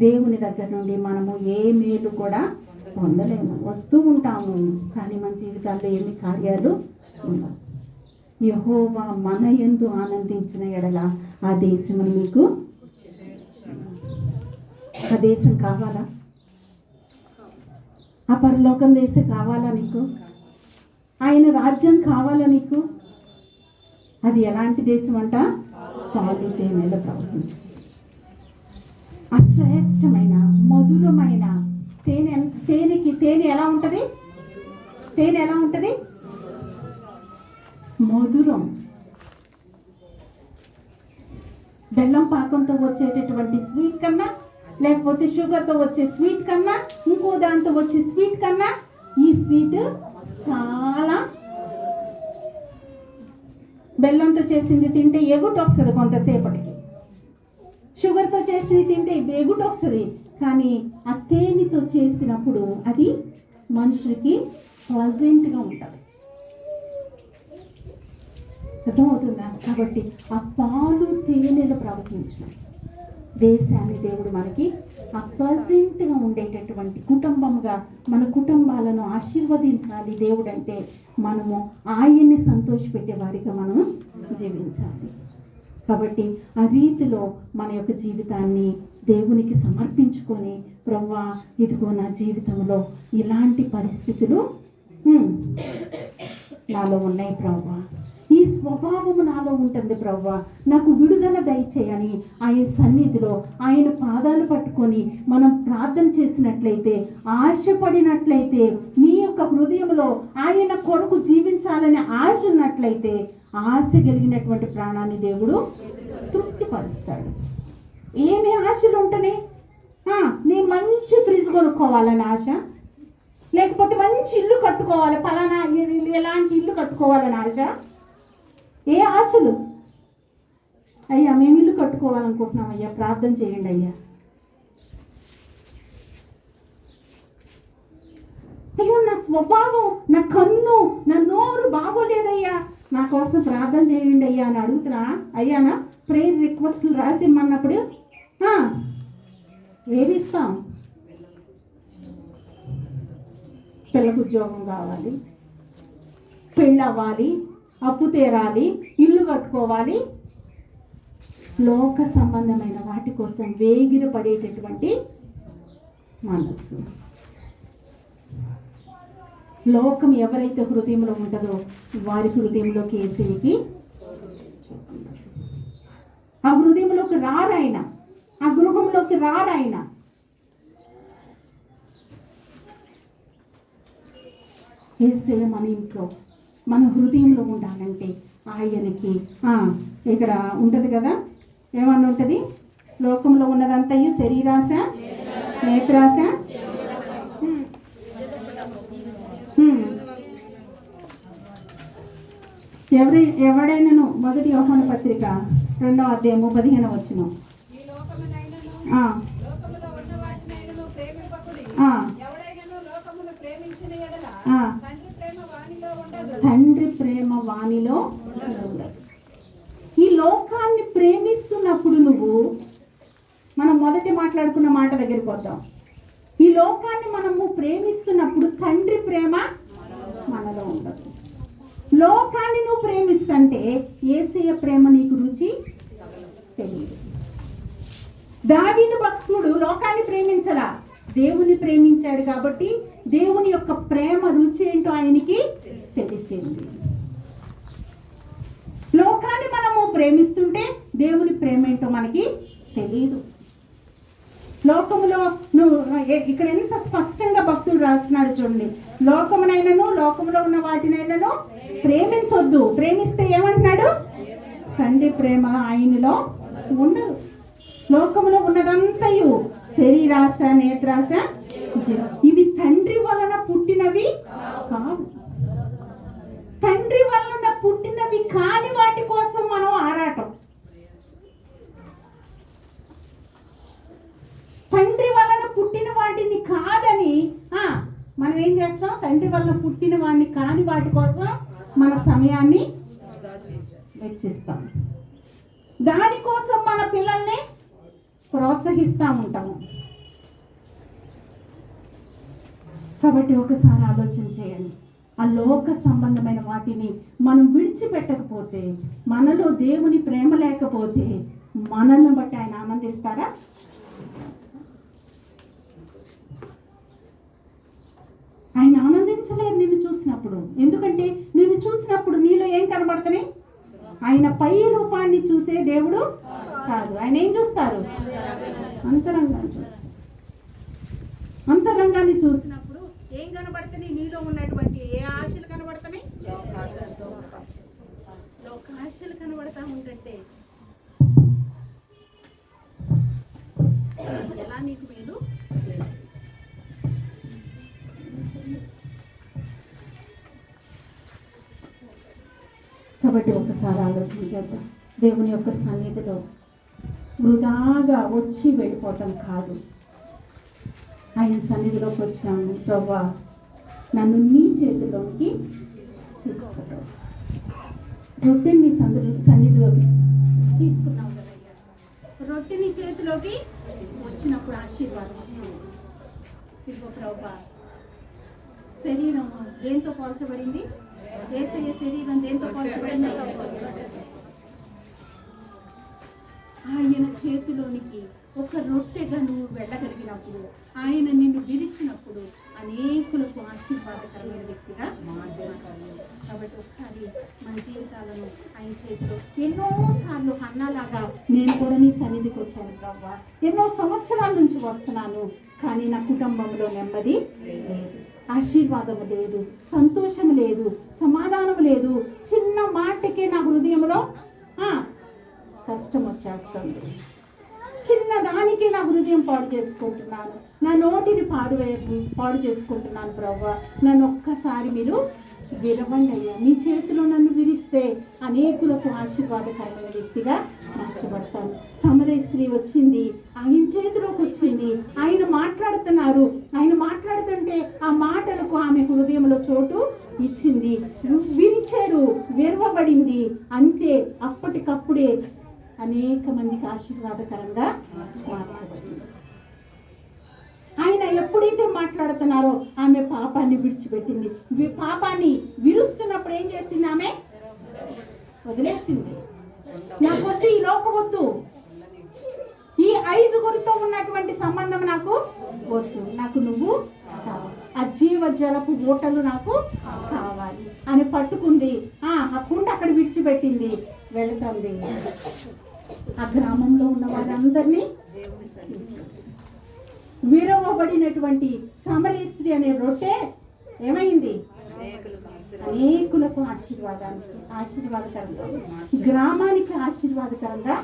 దేవుని దగ్గర నుండి మనము ఏ మేలు కూడా పొందలేము. వస్తూ ఉంటాము, కానీ మన జీవితాల్లో ఏమి కార్యాలు ఉండవు. యెహోవా మన యందు ఆనందించిన ఎడల ఆ దేశం మీకు, ఆ దేశం కావాలా? ఆ పరలోకం దేశం కావాలా నీకు? ఆయన రాజ్యం కావాలా నీకు? అది ఎలాంటి దేశం అంట? పాలు తేనెలు ప్రవహించు. అశ్రేష్టమైన మధురమైన తేనె ఎలా ఉంటుంది? తేనె ఎలా ఉంటుంది? మధురం. బెల్లం పాకంతో వచ్చేటటువంటి స్వీట్ కన్నా, లేకపోతే షుగర్తో వచ్చే స్వీట్ కన్నా, ఇంకో దాంతో వచ్చే స్వీట్ కన్నా ఈ స్వీట్ చాలా. బెల్లంతో చేసింది తింటే ఎగుటు వస్తుంది కొంతసేపటికి, షుగర్తో చేసింది తింటే ఎగుటు వస్తుంది, కానీ ఆ తేనెతో చేసినప్పుడు అది మనుషులకి ప్లజెంట్గా ఉంటుంది. అర్థమవుతుందా? కాబట్టి ఆ పాలు తేనెలు ప్రవహించడం దేశాన్ని దేవుడు మనకి ఆ ప్లజెంట్గా ఉండేటటువంటి కుటుంబంగా మన కుటుంబాలను ఆశీర్వదించాలి. దేవుడు అంటే మనము ఆయన్ని సంతోషపెట్టే వారిగా మనము జీవించాలి. కాబట్టి ఆ రీతిలో మన యొక్క జీవితాన్ని దేవునికి సమర్పించుకొని, ప్రభువా ఇదిగో నా జీవితంలో ఇలాంటి పరిస్థితులు నాలో ఉన్నాయి ప్రభువా, ఈ స్వభావము నాలో ఉంటుంది ప్రభువా, నాకు విడుదల దయచేయని ఆయన సన్నిధిలో ఆయన పాదాలు పట్టుకొని మనం ప్రార్థన చేసినట్లయితే, ఆశపడినట్లయితే, నీ యొక్క హృదయంలో ఆయన కొరకు జీవించాలనే ఆశ ఉన్నట్లయితే, ఆశ కలిగినటువంటి ప్రాణాన్ని దేవుడు తృప్తిపరుస్తాడు. ఏమి ఆశలు ఉంటున్నాయి? నేను మంచి ఫ్రిడ్జ్ కొనుక్కోవాలని ఆశ, లేకపోతే మంచి ఇల్లు కట్టుకోవాలి, పలానా ఎలాంటి ఇల్లు కట్టుకోవాలని ఆశ. ఏ ఆశలు? అయ్యా మేము ఇల్లు కట్టుకోవాలనుకుంటున్నాం అయ్యా, ప్రార్థన చేయండి అయ్యా. అయ్యో నా స్వభావం, నా కన్ను, నా నోరు బాగోలేదయ్యా, నా కోసం ప్రార్థన చేయండి అయ్యా అని అడుగుతున్నా. అయ్యానా ప్రేయర్ రిక్వెస్ట్లు రాసిమ్మన్నప్పుడు ఏమి ఇస్తాం? పిల్లకు ఉద్యోగం కావాలి, పెళ్ళి అవ్వాలి, అప్పు తీరాలి, ఇల్లు కట్టుకోవాలి, లోక సంబంధమైన వాటి కోసం వేగిర పడేటటువంటి మనస్సు. లోకం ఎవరైతే హృదయంలో ఉంటుందో వారి హృదయంలోకి యేసునికి, ఆ హృదయంలోకి రారాయన, ఆ గృహంలోకి రారాయన. యేసయ్య మన ఇంట్లో మన హృదయంలో ఉండాలంటే ఆయనకి ఇక్కడ ఉంటుంది కదా, ఏమన్నా ఉంటుంది? లోకంలో ఉన్నదంతయు శరీరాశ, నేత్రాశ, ఎవడైనాను 1 యోహాను పత్రిక 2వ అధ్యాయము 15వ వచనం. తండ్రి ప్రేమ వానిలో ఉండదు. ఈ లోకాన్ని ప్రేమిస్తున్నప్పుడు నువ్వు, మనం మొదటి మాట్లాడుకున్న మాట దగ్గరికి వద్దాం. ఈ లోకాన్ని మనము ప్రేమిస్తున్నప్పుడు తండ్రి ప్రేమ మనలో ఉండదు. లోకాన్ని నువ్వు ప్రేమిస్తుంటే యేసయ్య ప్రేమ నీకు రుచి తెలియదు. దావీదు భక్తుడు లోకాన్ని ప్రేమించలా, దేవుని ప్రేమించాడు కాబట్టి దేవుని యొక్క ప్రేమ రుచి ఏంటో ఆయనకి తెలిసింది. లోకాన్ని మనము ప్రేమిస్తుంటే దేవుని ప్రేమ ఏంటో మనకి తెలియదు. లోకములో నువ్వు ఇక్కడ ఎంత స్పష్టంగా భక్తుడు రాస్తున్నాడు చూడండి. లోకమునైనను లోకములో ఉన్న వాటినైనను ప్రేమించొద్దు. ప్రేమిస్తే ఏమంటున్నాడు? తండ్రి ప్రేమ ఆయనలో ఉండదు. లోకములో ఉన్నదంతయు శరీరాశ, నేత్రాశ, ఇవి తండ్రి వలన పుట్టినవి కావు. తండ్రి వలన పుట్టినవి కాని వాటి కోసం మనం ఆరాటం. తండ్రి వలన పుట్టిన వాటిని కాదని మనం ఏం చేస్తాం? తండ్రి వలన పుట్టిన వాడిని కాని వాటి కోసం మన సమయాన్ని వెచ్చిస్తాం. దానికోసం మన పిల్లల్ని ప్రోత్సహిస్తూ ఉంటాము. కాబట్టి ఒకసారి ఆలోచన చేయండి. ఆ లోక సంబంధమైన వాటిని మనం విడిచిపెట్టకపోతే, మనలో దేవుని ప్రేమ లేకపోతే మనల్ని బట్టి ఆయన ఆనందిస్తారా? ఆయన ఆనందించలేరు నిన్ను చూసినప్పుడు. ఎందుకంటే నిన్ను చూసినప్పుడు నీలో ఏం కనబడుతున్నాయి? ఆయన పై రూపాన్ని చూసే దేవుడు కాదు. ఆయన ఏం చూస్తారు? అంతరంగాన్ని చూస్తారు. అంతరంగాన్ని చూసినప్పుడు ఏం కనబడుతున్నాయి? నీలో ఉన్నటువంటి ఏ ఆశలు కనబడుతున్నాయి? కనబడతా ఉంటే ఎలా నీకు మేలు లేదు. కాబట్టి ఒకసారి ఆలోచించేద్దాం. దేవుని యొక్క సన్నిధిలో వృధాగా వచ్చి వెళ్ళిపోవటం కాదు. ఆయన సన్నిధిలోకి వచ్చాము, ప్రభువా నన్ను నీ చేతిలోకి తీసుకుంటావు. రొట్టెని సన్నిధిలోకి తీసుకున్నావు కదయ్యా. రొట్టెని చేతిలోకి వచ్చినప్పుడు ఆశీర్వాదం ఇదిగో ప్రభువా. శరీరం దేంతో పోల్చబడింది? యేసయ్య శరీరం దేంతో పోల్చబడింది? ఆయన చేతిలోనికి ఒక రొట్టెగా నువ్వు వెళ్ళగలిగినప్పుడు, ఆయన నిన్ను విరిచినప్పుడు అనేకులకు ఆశీర్వాదకరమైన వ్యక్తిగా మాట్లాడాలి. కాబట్టి ఒకసారి మన జీవితాలను ఆయన చేతిలో ఎన్నోసార్లు అన్నలాగా నేను కూడా నీ సన్నిధికి వచ్చాను ప్రభువా, ఎన్నో సంవత్సరాల నుంచి వస్తున్నాను, కానీ నా కుటుంబంలో నెమ్మది లేదు, ఆశీర్వాదం లేదు, సంతోషం లేదు, సమాధానం లేదు. చిన్న మాటకే నా హృదయంలో కష్టం వచ్చేస్తుంది. చిన్నదానికి నా హృదయం పాడు చేసుకుంటున్నాను, నా నోటిని పాడు చేసుకుంటున్నాను ప్రభువా. నన్ను ఒక్కసారి మీరు విరవండి అయ్యా. మీ చేతిలో నన్ను విరిస్తే అనేకులకు ఆశీర్వాదకరమైన వ్యక్తిగా మార్చబడతాను. సమరయ స్త్రీ వచ్చింది, ఆయన చేతిలోకి వచ్చింది, ఆయన మాట్లాడుతున్నారు. ఆయన మాట్లాడుతుంటే ఆ మాటలకు ఆమె హృదయంలో చోటు ఇచ్చింది, విరిచారు, విరవబడింది. అంతే, అప్పటికప్పుడే అనేక మందికి ఆశీర్వాదకరంగా మార్చబడింది. ఆయన ఎప్పుడైతే మాట్లాడుతున్నారో ఆమె పాపాన్ని విడిచిపెట్టింది. పాపాన్ని విరుస్తున్నప్పుడు ఏం చేసింది? ఆమె వదిలేసింది. నాకొద్దు ఈ లోకం వద్దు, ఈ 5గురితో ఉన్నటువంటి సంబంధం నాకు వద్దు, నాకు నువ్వు కావాలి, ఆ జీవ జలపు ఊటలు నాకు కావాలి అని పట్టుకుంది. ఆ కుండ అక్కడ విడిచిపెట్టింది, వెళుతుంది. ఆ గ్రామంలో ఉన్న వారందరినీ విరవబడినటువంటి సమరయ స్త్రీ అనే రొట్టె ఏమైంది? అనేకులకు ఆశీర్వాదకరంగా, గ్రామానికి ఆశీర్వాదకరంగా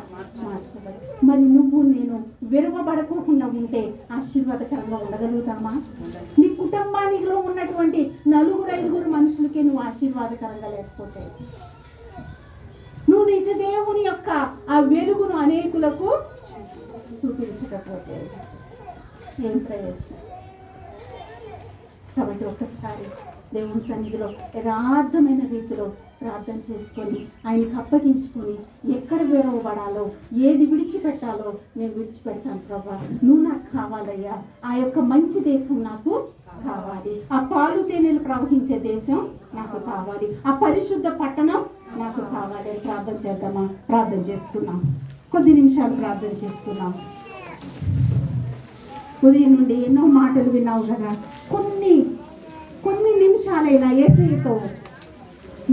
మార్చబడి. మరి నువ్వు నేను విరవబడకోకుండా ఉంటే ఆశీర్వాదకరంగా ఉండగలుగుతామా? నీ కుటుంబానిలో ఉన్నటువంటి 4-5 మనుషులకే నువ్వు ఆశీర్వాదకరంగా లేకపోతే, నువ్వు నిజ దేవుని యొక్క ఆ వెలుగును అనేకులకు చూపించకపోతే ఏం ప్రయోజనం? కాబట్టి ఒక్కసారి దేవుని సన్నిధిలో యథార్థమైన రీతిలో ప్రార్థన చేసుకొని ఆయనకు అప్పగించుకొని ఎక్కడ విరవబడాలో, ఏది విడిచిపెట్టాలో నేను విడిచిపెడతాను ప్రభా. నువ్వు నాకు కావాలయ్యా. ఆ యొక్క మంచి దేశం నాకు కావాలి, ఆ పాలు తేనెలు ప్రవహించే దేశం నాకు కావాలి, ఆ పరిశుద్ధ పట్టణం నాకు కావాలి అని ప్రార్థన చేద్దామా? ప్రార్థన చేసుకున్నాం, కొద్ది నిమిషాలు ప్రార్థన చేసుకున్నాం. ఉదయం నుండి ఎన్నో మాటలు విన్నావు కదా. కొన్ని నిమిషాలైనా యేసయ్యతో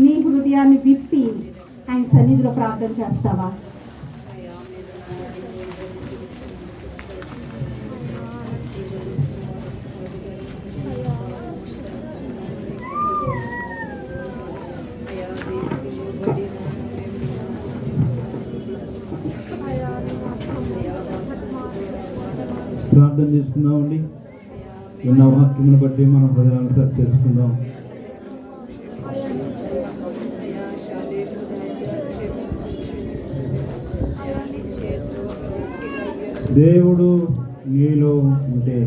నీ హృదయాన్ని విప్పి ఆయన సన్నిధిలో ప్రార్థన చేస్తావా? ప్రార్థన చేసుకుందామండి. విన్న వాక్యమును బట్టి మన హృదయాలను సరి చేసుకుందాం. దేవుడు నీలో ఉంటే